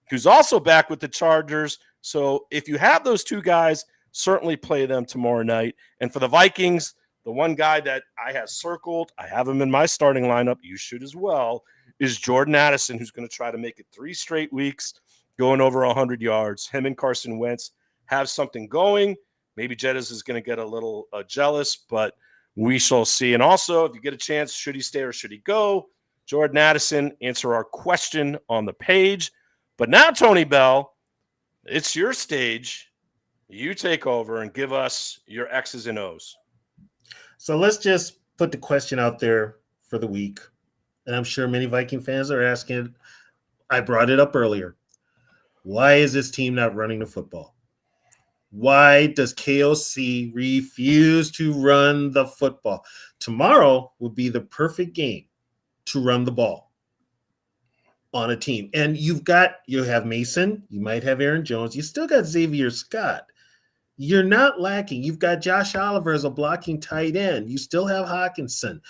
Who's also back with the Chargers. So if you have those two guys, certainly play them tomorrow night. And for the Vikings, the one guy that I have circled, I have him in my starting lineup, you should as well, is Jordan Addison, who's going to try to make it 3 straight weeks, going over 100 yards. Him and Carson Wentz have something going. Maybe Jettis is going to get a little jealous, but we shall see. And also, if you get a chance, should he stay or should he go? Jordan Addison, answer our question on the page. But now, Tony Bell, it's your stage. You take over and give us your X's and O's. So let's just put the question out there for the week. And I'm sure many Viking fans are asking, I brought it up earlier. Why is this team not running the football? Why does KOC refuse to run the football? Tomorrow will be the perfect game to run the ball on a team. And you have Mason, you might have Aaron Jones, you still got Xavier Scott. You're not lacking. You've got Josh Oliver as a blocking tight end. You still have Hawkinson.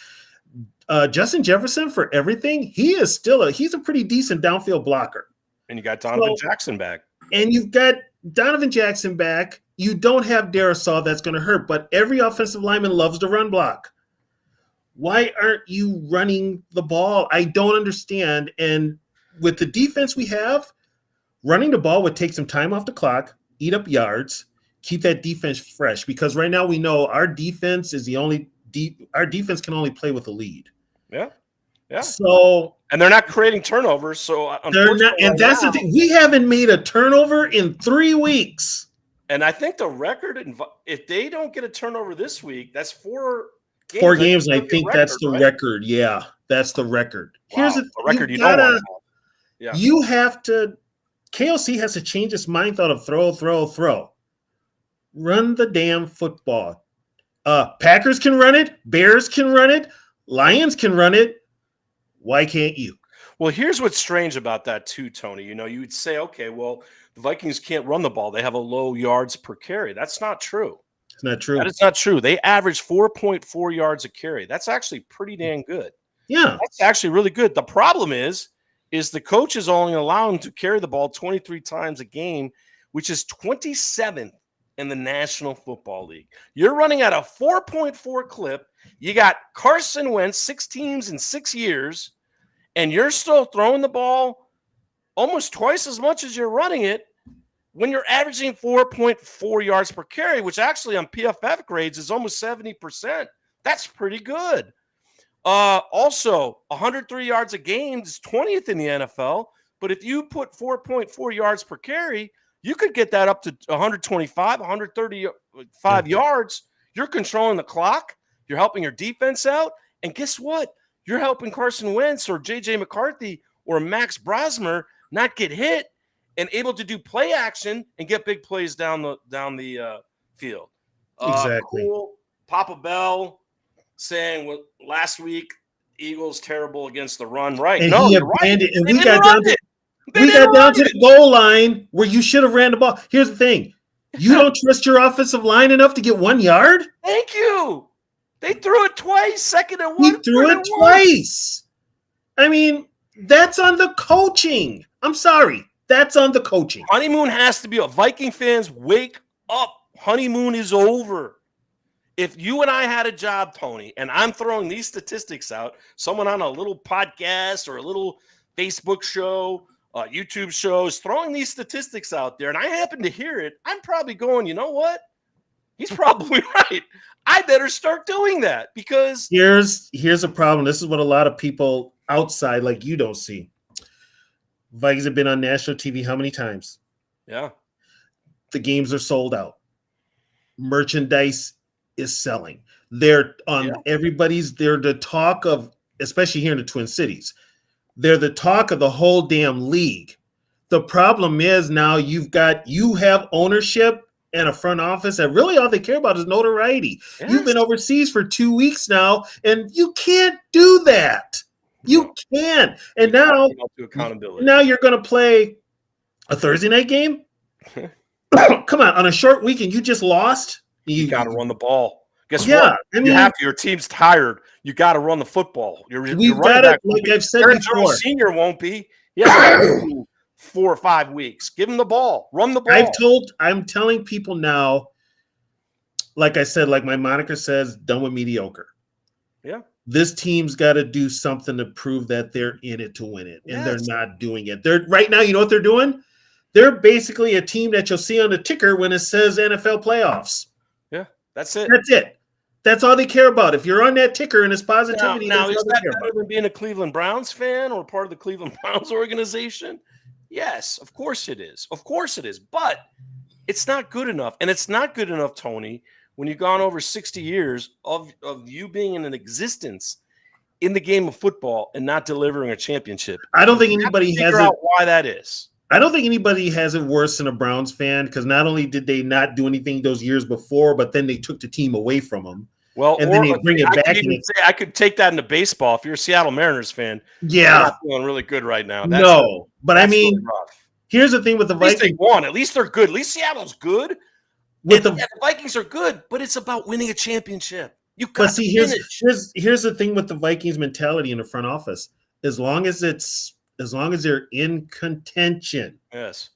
Justin Jefferson, for everything, he's a pretty decent downfield blocker. And you got Donovan Jackson back. And you've got Donovan Jackson back. You don't have Darisaw, that's going to hurt, but every offensive lineman loves to run block. Why aren't you running the ball? I don't understand. And with the defense we have, running the ball would take some time off the clock, eat up yards, keep that defense fresh. Because right now we know our defense is our defense can only play with a lead. Yeah. Yeah. So, and they're not creating turnovers. So they're not, and that's the thing. We haven't made a turnover in 3 weeks. And I think the record, if they don't get a turnover this week, that's 4 games. 4 games, and I think that's the record. Yeah, that's the record. Wow. Here's the record you don't want to have. Yeah. You have to – KOC has to change its mindset of throw. Run the damn football. Packers can run it. Bears can run it. Lions can run it. Why can't you? Well, here's what's strange about that too, Tony. You would say, okay, well, the Vikings can't run the ball. They have a low yards per carry. That's not true. It's not true. That is not true. They average 4.4 yards a carry. That's actually pretty dang good. Yeah. That's actually really good. The problem is the coach is only allowing to carry the ball 23 times a game, which is 27th in the National Football League. You're running at a 4.4 clip. You got Carson Wentz, 6 teams in 6 years, and you're still throwing the ball almost twice as much as you're running it when you're averaging 4.4 yards per carry, which actually on PFF grades is almost 70%. That's pretty good. Also, 103 yards a game is 20th in the NFL, but if you put 4.4 yards per carry, you could get that up to 125, 135 yards. You're controlling the clock. You're helping your defense out. And guess what? You're helping Carson Wentz or J.J. McCarthy or Max Brosmer not get hit and able to do play action and get big plays down the field. Exactly. Cool. Papa Bell saying, well, last week, Eagles terrible against the run. Right. And no, he you're right. abandoned, and They we didn't got run down it. to the goal line where you should have ran the ball. Here's the thing. You don't trust your offensive line enough to get 1 yard? Thank you. They threw it twice, second and 1. We threw it twice. I mean, that's on the coaching. I'm sorry. That's on the coaching. Honeymoon has to be a Viking fans, wake up. Honeymoon is over. If you and I had a job, Tony, and I'm throwing these statistics out, someone on a little podcast or a little Facebook show, YouTube shows, throwing these statistics out there, and I happen to hear it, I'm probably going, you know what? He's probably right. I better start doing that because here's a problem. This is what a lot of people outside like you don't see. Vikings have been on national TV how many times? Yeah. The games are sold out. Merchandise is selling. They're on everybody's, they're the talk of, especially here in the Twin Cities. They're the talk of the whole damn league. The problem is now you have ownership and a front office that really all they care about is notoriety. Yes. You've been overseas for 2 weeks now, and you can't do that. You can't. And now you're going to play a Thursday night game? Come on a short weekend, you just lost? You got to run the ball. Guess what? I mean, your team's tired. You got to run the football. We've got it, like I've said before. Senior won't be. Yeah, 4 or 5 weeks. Give him the ball. Run the ball. I'm telling people now, like I said, like my moniker says, done with mediocre. Yeah. This team's got to do something to prove that they're in it to win it, and they're not doing it. They're right now. You know what they're doing? They're basically a team that you'll see on the ticker when it says NFL playoffs. Yeah, that's it. That's it. That's all they care about. If you're on that ticker and it's positivity, now is that better than being a Cleveland Browns fan or part of the Cleveland Browns organization? Yes, of course it is. Of course it is. But it's not good enough. And it's not good enough, Tony, when you've gone over 60 years of you being in an existence in the game of football and not delivering a championship. I don't think anybody has out why that is. I don't think anybody has it worse than a Browns fan, because not only did they not do anything those years before, but then they took the team away from them. Well, And or then they bring it I back. could even say I could take that into baseball. If you're a Seattle Mariners fan, you're Yeah. not feeling really good right now. No. But I that's mean, really rough. here's the thing with the At least they Vikings. won. At least they're good. At least Seattle's good. With And the Vikings are good, but it's about winning a championship. You got But see, to finish. here's the thing with the Vikings mentality in the front office. As long as they're in contention, Yes.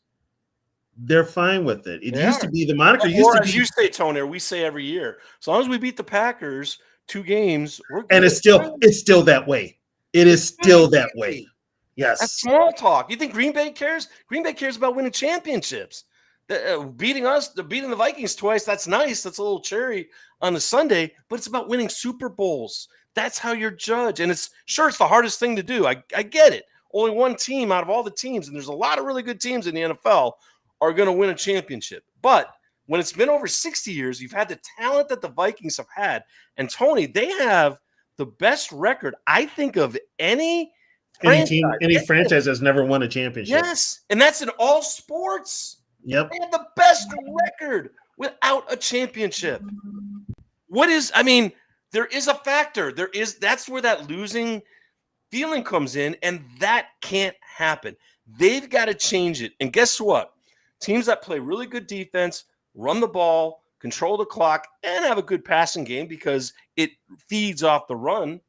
they're fine with it. It They used are. to be the moniker As you say, Tony, or we say every year, as long as we beat the Packers 2 games, we're good. and it's still that way. It is still that way. Yes. That's small talk. You think Green Bay cares? Green Bay cares about winning championships. Beating the Vikings twice, that's nice. That's a little cherry on the Sunday, but it's about winning Super Bowls. That's how you're judged. And it's the hardest thing to do. I get it. Only one team out of all the teams, and there's a lot of really good teams in the NFL, are going to win a championship. But when it's been over 60 years, you've had the talent that the Vikings have had. And Tony, they have the best record, I think, of any franchise has never won a championship. Yes. And that's in all sports. Yep. They have the best record without a championship. There is a factor. That's where that losing feeling comes in, and that can't happen. They've got to change it. And guess what? Teams that play really good defense, run the ball, control the clock, and have a good passing game because it feeds off the run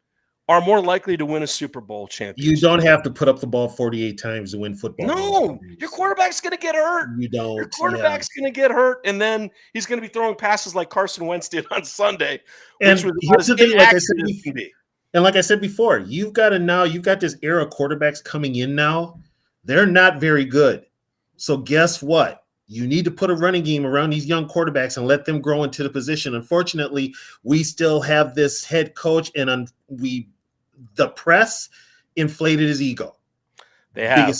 are more likely to win a Super Bowl championship. You don't have to put up the ball 48 times to win football. No, your quarterback's going to get hurt. You don't. Your quarterback's going to get hurt, and then he's going to be throwing passes like Carson Wentz did on Sunday. And here's the thing, like I said before, you've got this era of quarterbacks coming in now. They're not very good. So guess what? You need to put a running game around these young quarterbacks and let them grow into the position. Unfortunately, we still have this head coach, and the press inflated his ego. They have.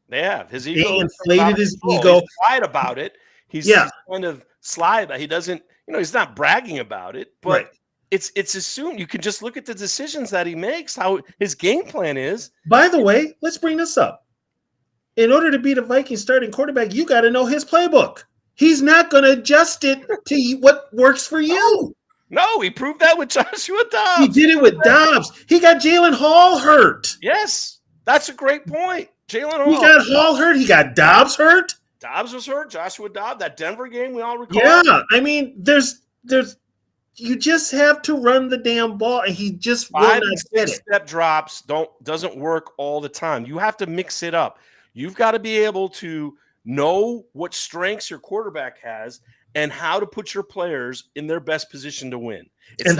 They have. His ego. They inflated his ego. He's quiet about it. He's kind of sly about it. He doesn't, he's not bragging about it, but right. It's assumed. You can just look at the decisions that he makes, how his game plan is. By the way, let's bring this up. In order to be the Vikings starting quarterback, you got to know his playbook. He's not going to adjust it to what works for you. No, he proved that with Joshua Dobbs. He did it with Dobbs. He got Jalen Hall hurt. Yes, that's a great point. Jalen Hall. He got Hall hurt. He got Dobbs hurt. Dobbs was hurt. Joshua Dobbs, that Denver game we all recall. Yeah, I mean, there's you just have to run the damn ball, and he just will not get it. Step drops doesn't work all the time. You have to mix it up. You've got to be able to know what strengths your quarterback has and how to put your players in their best position to win. It's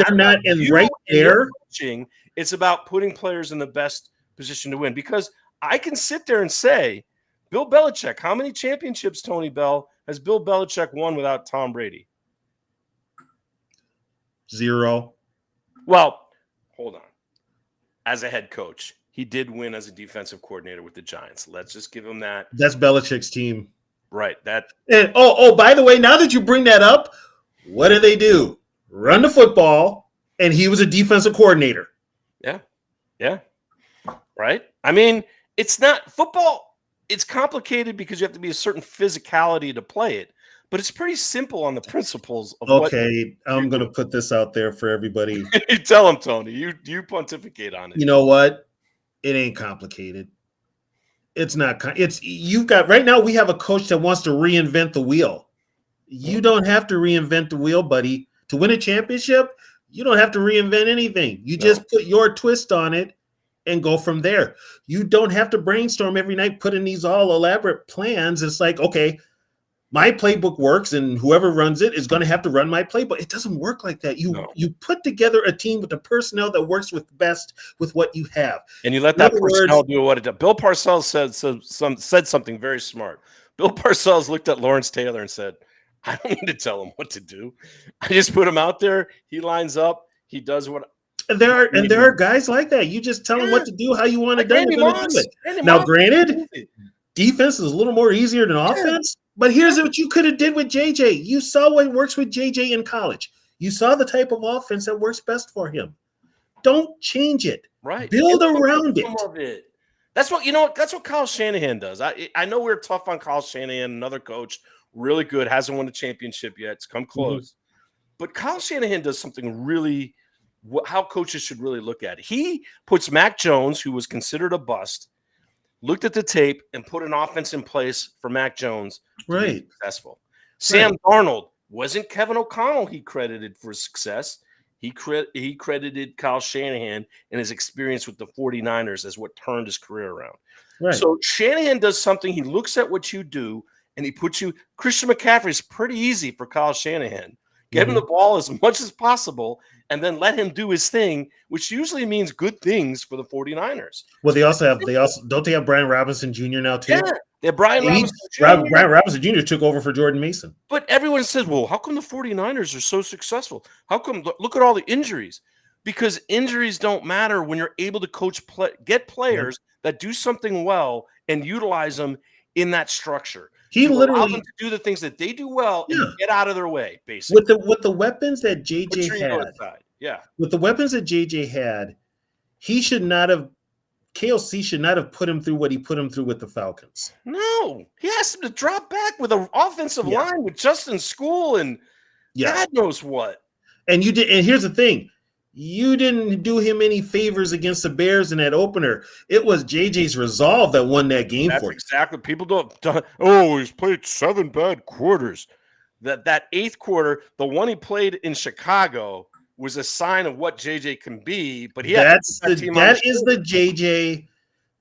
coaching. It's about putting players in the best position to win. Because I can sit there and say, Bill Belichick, how many championships, Tony Bell, has Bill Belichick won without Tom Brady? 0. Well, hold on. As a head coach, he did win as a defensive coordinator with the Giants. Let's just give him that. That's Belichick's team. Right. And by the way, now that you bring that up, what do? Run the football, and he was a defensive coordinator. Yeah. Yeah. Right? I mean, it's not football. It's complicated because you have to be a certain physicality to play it, but it's pretty simple on the principles of I'm going to put this out there for everybody. You tell them, Tony. You pontificate on it. You know what? It ain't complicated. It's not. You've got right now. We have a coach that wants to reinvent the wheel. You don't have to reinvent the wheel, buddy. To win a championship, you don't have to reinvent anything. You just put your twist on it and go from there. You don't have to brainstorm every night, put in these all elaborate plans. It's like, okay, my playbook works, and whoever runs it is going to have to run my playbook. It doesn't work like that. You put together a team with the personnel that works best with what you have, and you let that personnel do what it does. Bill Parcells said something very smart. Bill Parcells looked at Lawrence Taylor and said, "I don't need to tell him what to do. I just put him out there. He lines up. He does what." And there are guys like that. You just tell them what to do, how you want it done. Now, granted, defense is a little more easier than offense. But here's what you could have did with JJ. You saw what works with JJ in college. You saw the type of offense that works best for him. Don't change it. Right. Build around it. That's what That's what Kyle Shanahan does. I know we're tough on Kyle Shanahan, another coach, really good, hasn't won a championship yet. It's come close, but Kyle Shanahan does something really. How coaches should really look at it. He puts Mac Jones, who was considered a bust, looked at the tape and put an offense in place for Mac Jones to be Right. successful. Sam Darnold wasn't Kevin O'Connell he credited for success. He credited Kyle Shanahan and his experience with the 49ers as what turned his career around. Right. So Shanahan does something. He looks at what you do and he puts you – Christian McCaffrey is pretty easy for Kyle Shanahan. Give him the ball as much as possible and then let him do his thing, which usually means good things for the 49ers. Well, they also don't they have Brian Robinson Jr. now too? Yeah, they have Brian Robinson Jr. Brian Robinson Jr. took over for Jordan Mason. But everyone says, well, how come the 49ers are so successful? How come – look at all the injuries. Because injuries don't matter when you're able to get players that do something well and utilize them in that structure. He allow literally them to do the things that they do well and get out of their way, basically. with the weapons that JJ had. Yeah. With the weapons that JJ had, he should not have KLC should not have put him through what he put him through with the Falcons. No, he asked him to drop back with an offensive line with Justin School and God knows what. And you did. And here's the thing. You didn't do him any favors against the Bears in that opener. It was JJ's resolve that won that game for him. Exactly. People don't. Oh, he's played 7 bad quarters. That 8th quarter, the one he played in Chicago, was a sign of what JJ can be. But that is the JJ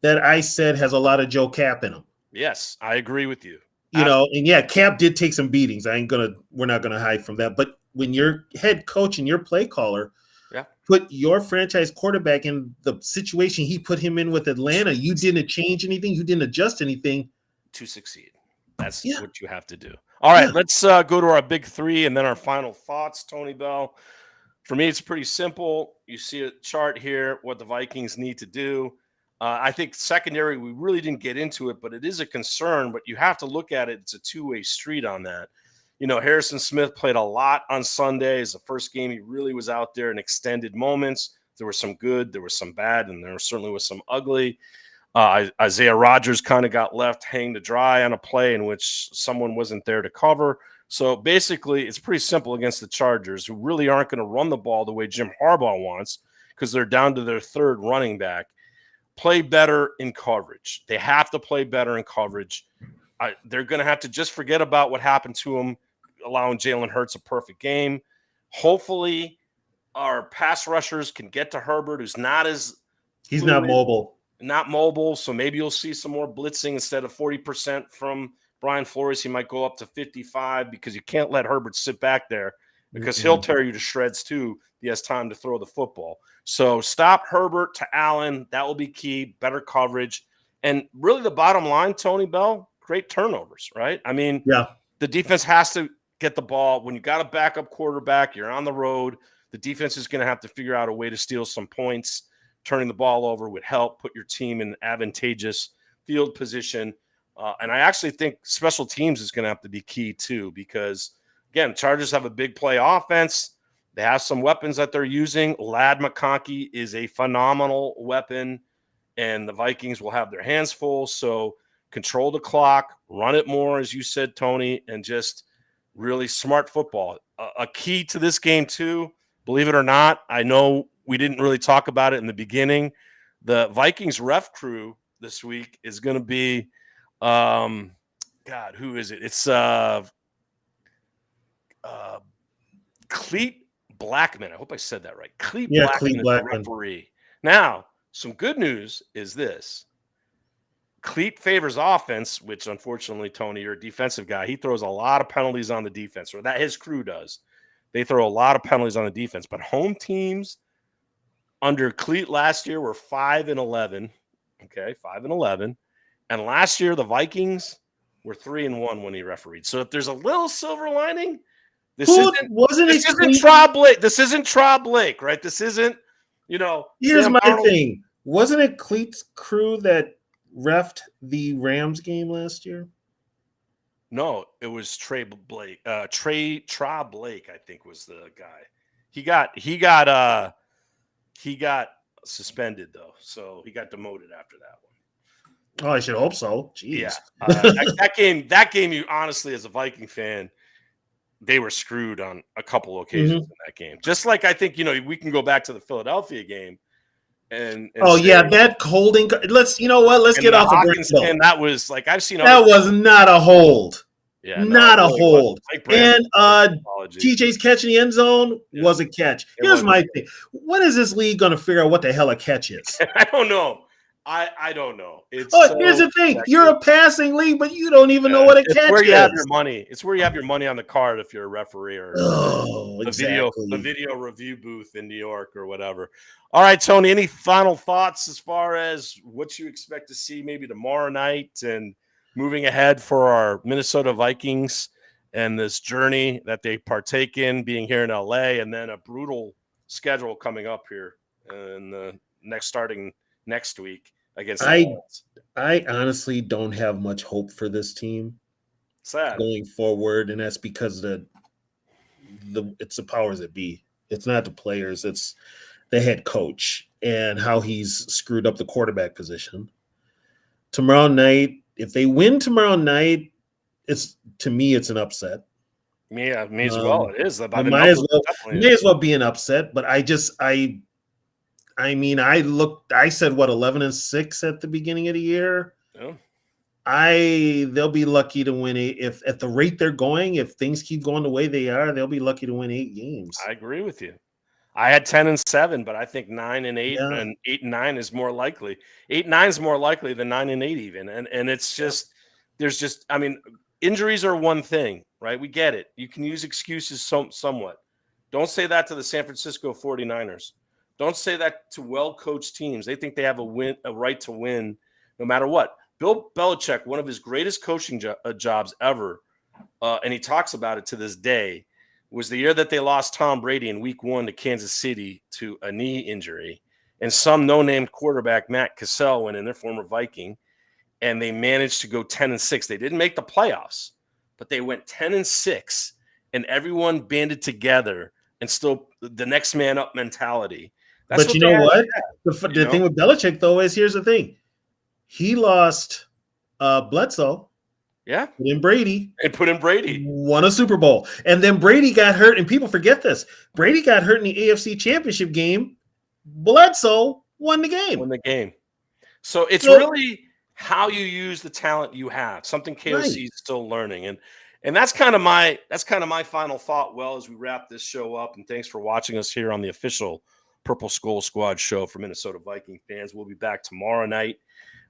that I said has a lot of Joe Cap in him. Yes, I agree with you. You know, and Cap did take some beatings. We're not gonna hide from that. But when your head coach and your play caller put your franchise quarterback in the situation he put him in with Atlanta, you didn't change anything, you didn't adjust anything to succeed. That's what you have to do. All right, let's go to our big 3 and then our final thoughts, Tony Bell. For me, it's pretty simple. You see a chart here, what the Vikings need to do. I think secondary, we really didn't get into it, but it is a concern, but you have to look at it. It's a two-way street on that. You know, Harrison Smith played a lot on Sunday. It's the first game he really was out there in extended moments. There was some good, there was some bad, and there certainly was some ugly. Isaiah Rodgers kind of got left hanging to dry on a play in which someone wasn't there to cover. So basically, it's pretty simple against the Chargers, who really aren't going to run the ball the way Jim Harbaugh wants because they're down to their 3rd running back. Play better in coverage. They have to play better in coverage. They're going to have to just forget about what happened to them, allowing Jalen Hurts a perfect game. Hopefully, our pass rushers can get to Herbert, who's not as he's fluid, not mobile. So maybe you'll see some more blitzing instead of 40% from Brian Flores. He might go up to 55 because you can't let Herbert sit back there because he'll tear you to shreds too. He has time to throw the football. So stop Herbert to Allen. That will be key. Better coverage. And really the bottom line, Tony Bell, great turnovers, right? I mean, the defense has to get the ball. When you got a backup quarterback, you're on the road. The defense is going to have to figure out a way to steal some points. Turning the ball over would help put your team in advantageous field position. And I actually think special teams is going to have to be key too, because again, Chargers have a big play offense. They have some weapons that they're using. Ladd McConkey is a phenomenal weapon, and the Vikings will have their hands full. So control the clock, run it more, as you said, Tony, and just really smart football. A key to this game too, believe it or not, I know we didn't really talk about it in the beginning. The Vikings ref crew this week is going to be God, who is it? It's Cleat Blackman. I hope I said that right. Cleat Blackman is the referee. Now, some good news is this. Cleat favors offense, which unfortunately, Tony, you're a defensive guy. He throws a lot of penalties on the defense, or that his crew does. They throw a lot of penalties on the defense. But home teams under Cleat last year were 5-11. Okay, 5-11. And last year, the Vikings were 3-1 when he refereed. So if there's a little silver lining, this isn't Troy Blake. This isn't Troy Blake, right? This isn't, Here's my thing. Wasn't it Cleat's crew that refed the Rams game last year? No, it was Trey Blake. Troy Blake, I think, was the guy. He got suspended though, so he got demoted after that one. Oh, I should hope so. Jeez. Yeah, that game, you honestly, as a Viking fan, they were screwed on a couple occasions in that game. Just like I think we can go back to the Philadelphia game and Oh say, yeah, that holding. Let's Let's and get the off the ground Hawkins, though. and that was like I've seen That other. was not a hold. Yeah, no, Not it a really wasn't. hold. Mike Brandon, And apology. TJ's catch in the end zone Yeah. was a catch. It Here's was. my thing. When is this league going to figure out what the hell a catch is? I don't know. I don't know. It's Here's the thing. You're a passing league, but you don't even know what a catch where you is. have your money. It's where you have your money on the card if you're a referee or exactly. the video review booth in New York or whatever. All right, Tony, any final thoughts as far as what you expect to see maybe tomorrow night and moving ahead for our Minnesota Vikings and this journey that they partake in being here in LA, and then a brutal schedule coming up here and starting next week against the Lions. I honestly don't have much hope for this team going forward, and that's because it's the powers that be. It's not the players, it's the head coach and how he's screwed up the quarterback position. Tomorrow night, if they win tomorrow night, it's an upset. Yeah, may as well. It is. It may as well be an upset, but I said 11-6 at the beginning of the year. Yeah. They'll be lucky to win if at the rate they're going, if things keep going the way they are, they'll be lucky to win 8 games. I agree with you. I had 10-7, but I think 9-8 and 8-9 is more likely. 8-9 is more likely than 9-8 even. And it's just injuries are one thing, right? We get it. You can use excuses somewhat. Don't say that to the San Francisco 49ers. Don't say that to well-coached teams. They think they have a right to win no matter what. Bill Belichick, one of his greatest coaching jobs ever, and he talks about it to this day, was the year that they lost Tom Brady in week 1 to Kansas City to a knee injury. And some no-named quarterback, Matt Cassell, went in, their former Viking, and they managed to go 10-6. They didn't make the playoffs, but they went 10-6, and everyone banded together and still the next man up mentality. But you know what? The thing with Belichick, though, is here's the thing. He lost Bledsoe. Yeah. Put in Brady. Won a Super Bowl. And then Brady got hurt, and people forget this. Brady got hurt in the AFC Championship game. Bledsoe won the game. So it's really how you use the talent you have. Something KOC is still learning. And that's kind of my final thought as we wrap this show up. And thanks for watching us here on the official Purple Skull Squad show for Minnesota Viking fans. We'll be back tomorrow night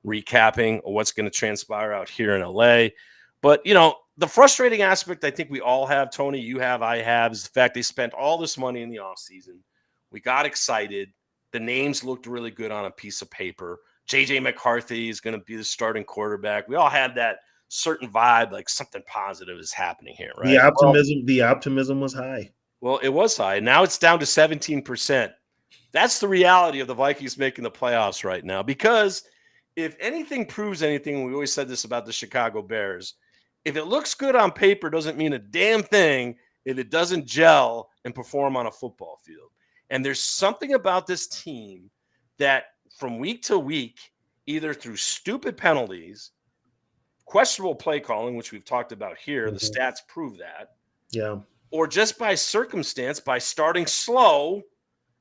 recapping what's going to transpire out here in LA. But, the frustrating aspect I think we all have, Tony, you have, I have, is the fact they spent all this money in the offseason. We got excited. The names looked really good on a piece of paper. J.J. McCarthy is going to be the starting quarterback. We all had that certain vibe, like something positive is happening here, right? The optimism was high. Well, it was high. Now it's down to 17%. That's the reality of the Vikings making the playoffs right now. Because if anything proves anything, we always said this about the Chicago Bears, if it looks good on paper, doesn't mean a damn thing if it doesn't gel and perform on a football field. And there's something about this team that from week to week, either through stupid penalties, questionable play calling, which we've talked about here, the stats prove that. Yeah. Or just by circumstance, by starting slow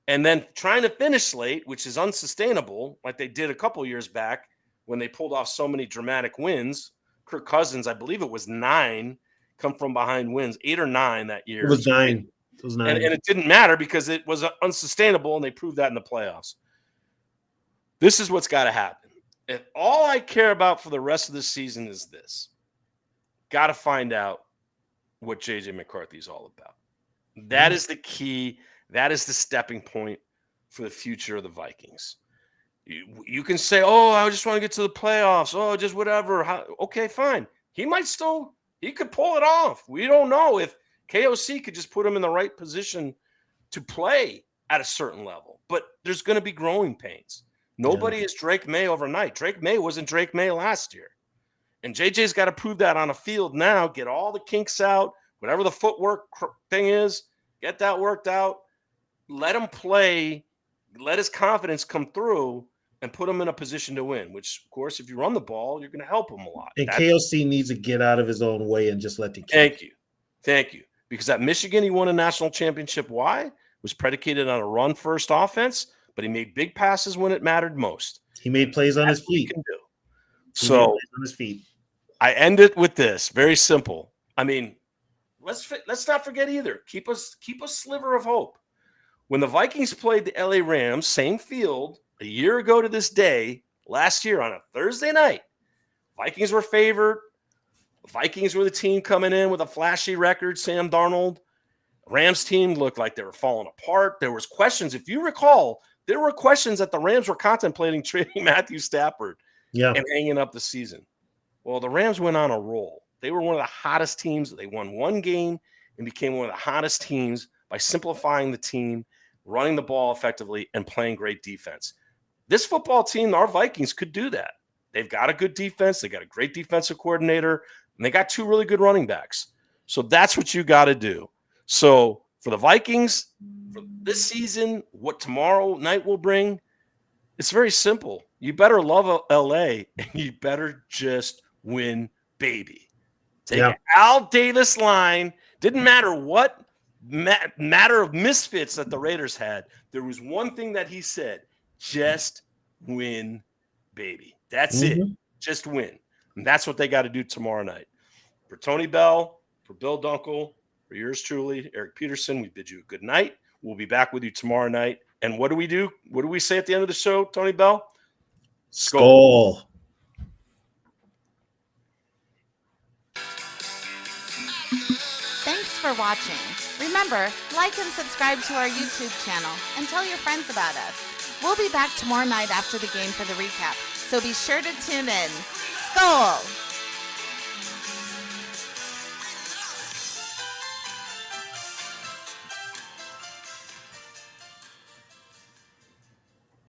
and then trying to finish late, which is unsustainable, like they did a couple years back when they pulled off so many dramatic wins. Kirk Cousins, I believe it was 9 come from behind wins, 8 or 9 that year. It was 9. It was 9. And it didn't matter because it was unsustainable, and they proved that in the playoffs. This is what's got to happen. If all I care about for the rest of the season is this, got to find out what J.J. McCarthy is all about. That is the key. That is the stepping point for the future of the Vikings. You can say, I just want to get to the playoffs. Just whatever. Okay, fine. He could pull it off. We don't know if KOC could just put him in the right position to play at a certain level. But there's going to be growing pains. Nobody is Drake May overnight. Drake May wasn't Drake May last year. And JJ's got to prove that on a field now, get all the kinks out, whatever the footwork thing is, get that worked out. Let him play. Let his confidence come through. and put them in a position to win, which, of course, if you run the ball, you're going to help them a lot. And KOC needs to get out of his own way and just let the Thank you. Because at Michigan, he won a national championship. Why? It was predicated on a run-first offense, but he made big passes when it mattered most. He made plays on his feet. So on his feet. I end it with this. Very simple. I mean, let's not forget either. Keep a sliver of hope. When the Vikings played the LA Rams, same field, a year ago to this day, last year on a Thursday night, Vikings were favored. Vikings were the team coming in with a flashy record, Sam Darnold. Rams team looked like they were falling apart. There was questions. If you recall, there were questions that the Rams were contemplating trading Matthew Stafford and hanging up the season. Well, the Rams went on a roll. They were one of the hottest teams. They won one game and became one of the hottest teams by simplifying the team, running the ball effectively, and playing great defense. This football team, our Vikings, could do that. They've got a good defense. They got a great defensive coordinator, and they got two really good running backs. So that's what you got to do. So for the Vikings, for this season, what tomorrow night will bring, it's very simple. You better love LA, and you better just win, baby. Take an Al Davis line. Didn't matter what matter of misfits that the Raiders had. There was one thing that he said, just win, baby. That's it. Just win. And that's what they got to do tomorrow night. For Tony Bell, for Bill Dunkel, for yours truly, Eric Peterson, we bid you a good night. We'll be back with you tomorrow night. And what do we do? What do we say at the end of the show, Tony Bell? Skol. Thanks for watching. Remember, like and subscribe to our YouTube channel and tell your friends about us. We'll be back tomorrow night after the game for the recap, so be sure to tune in. Skol!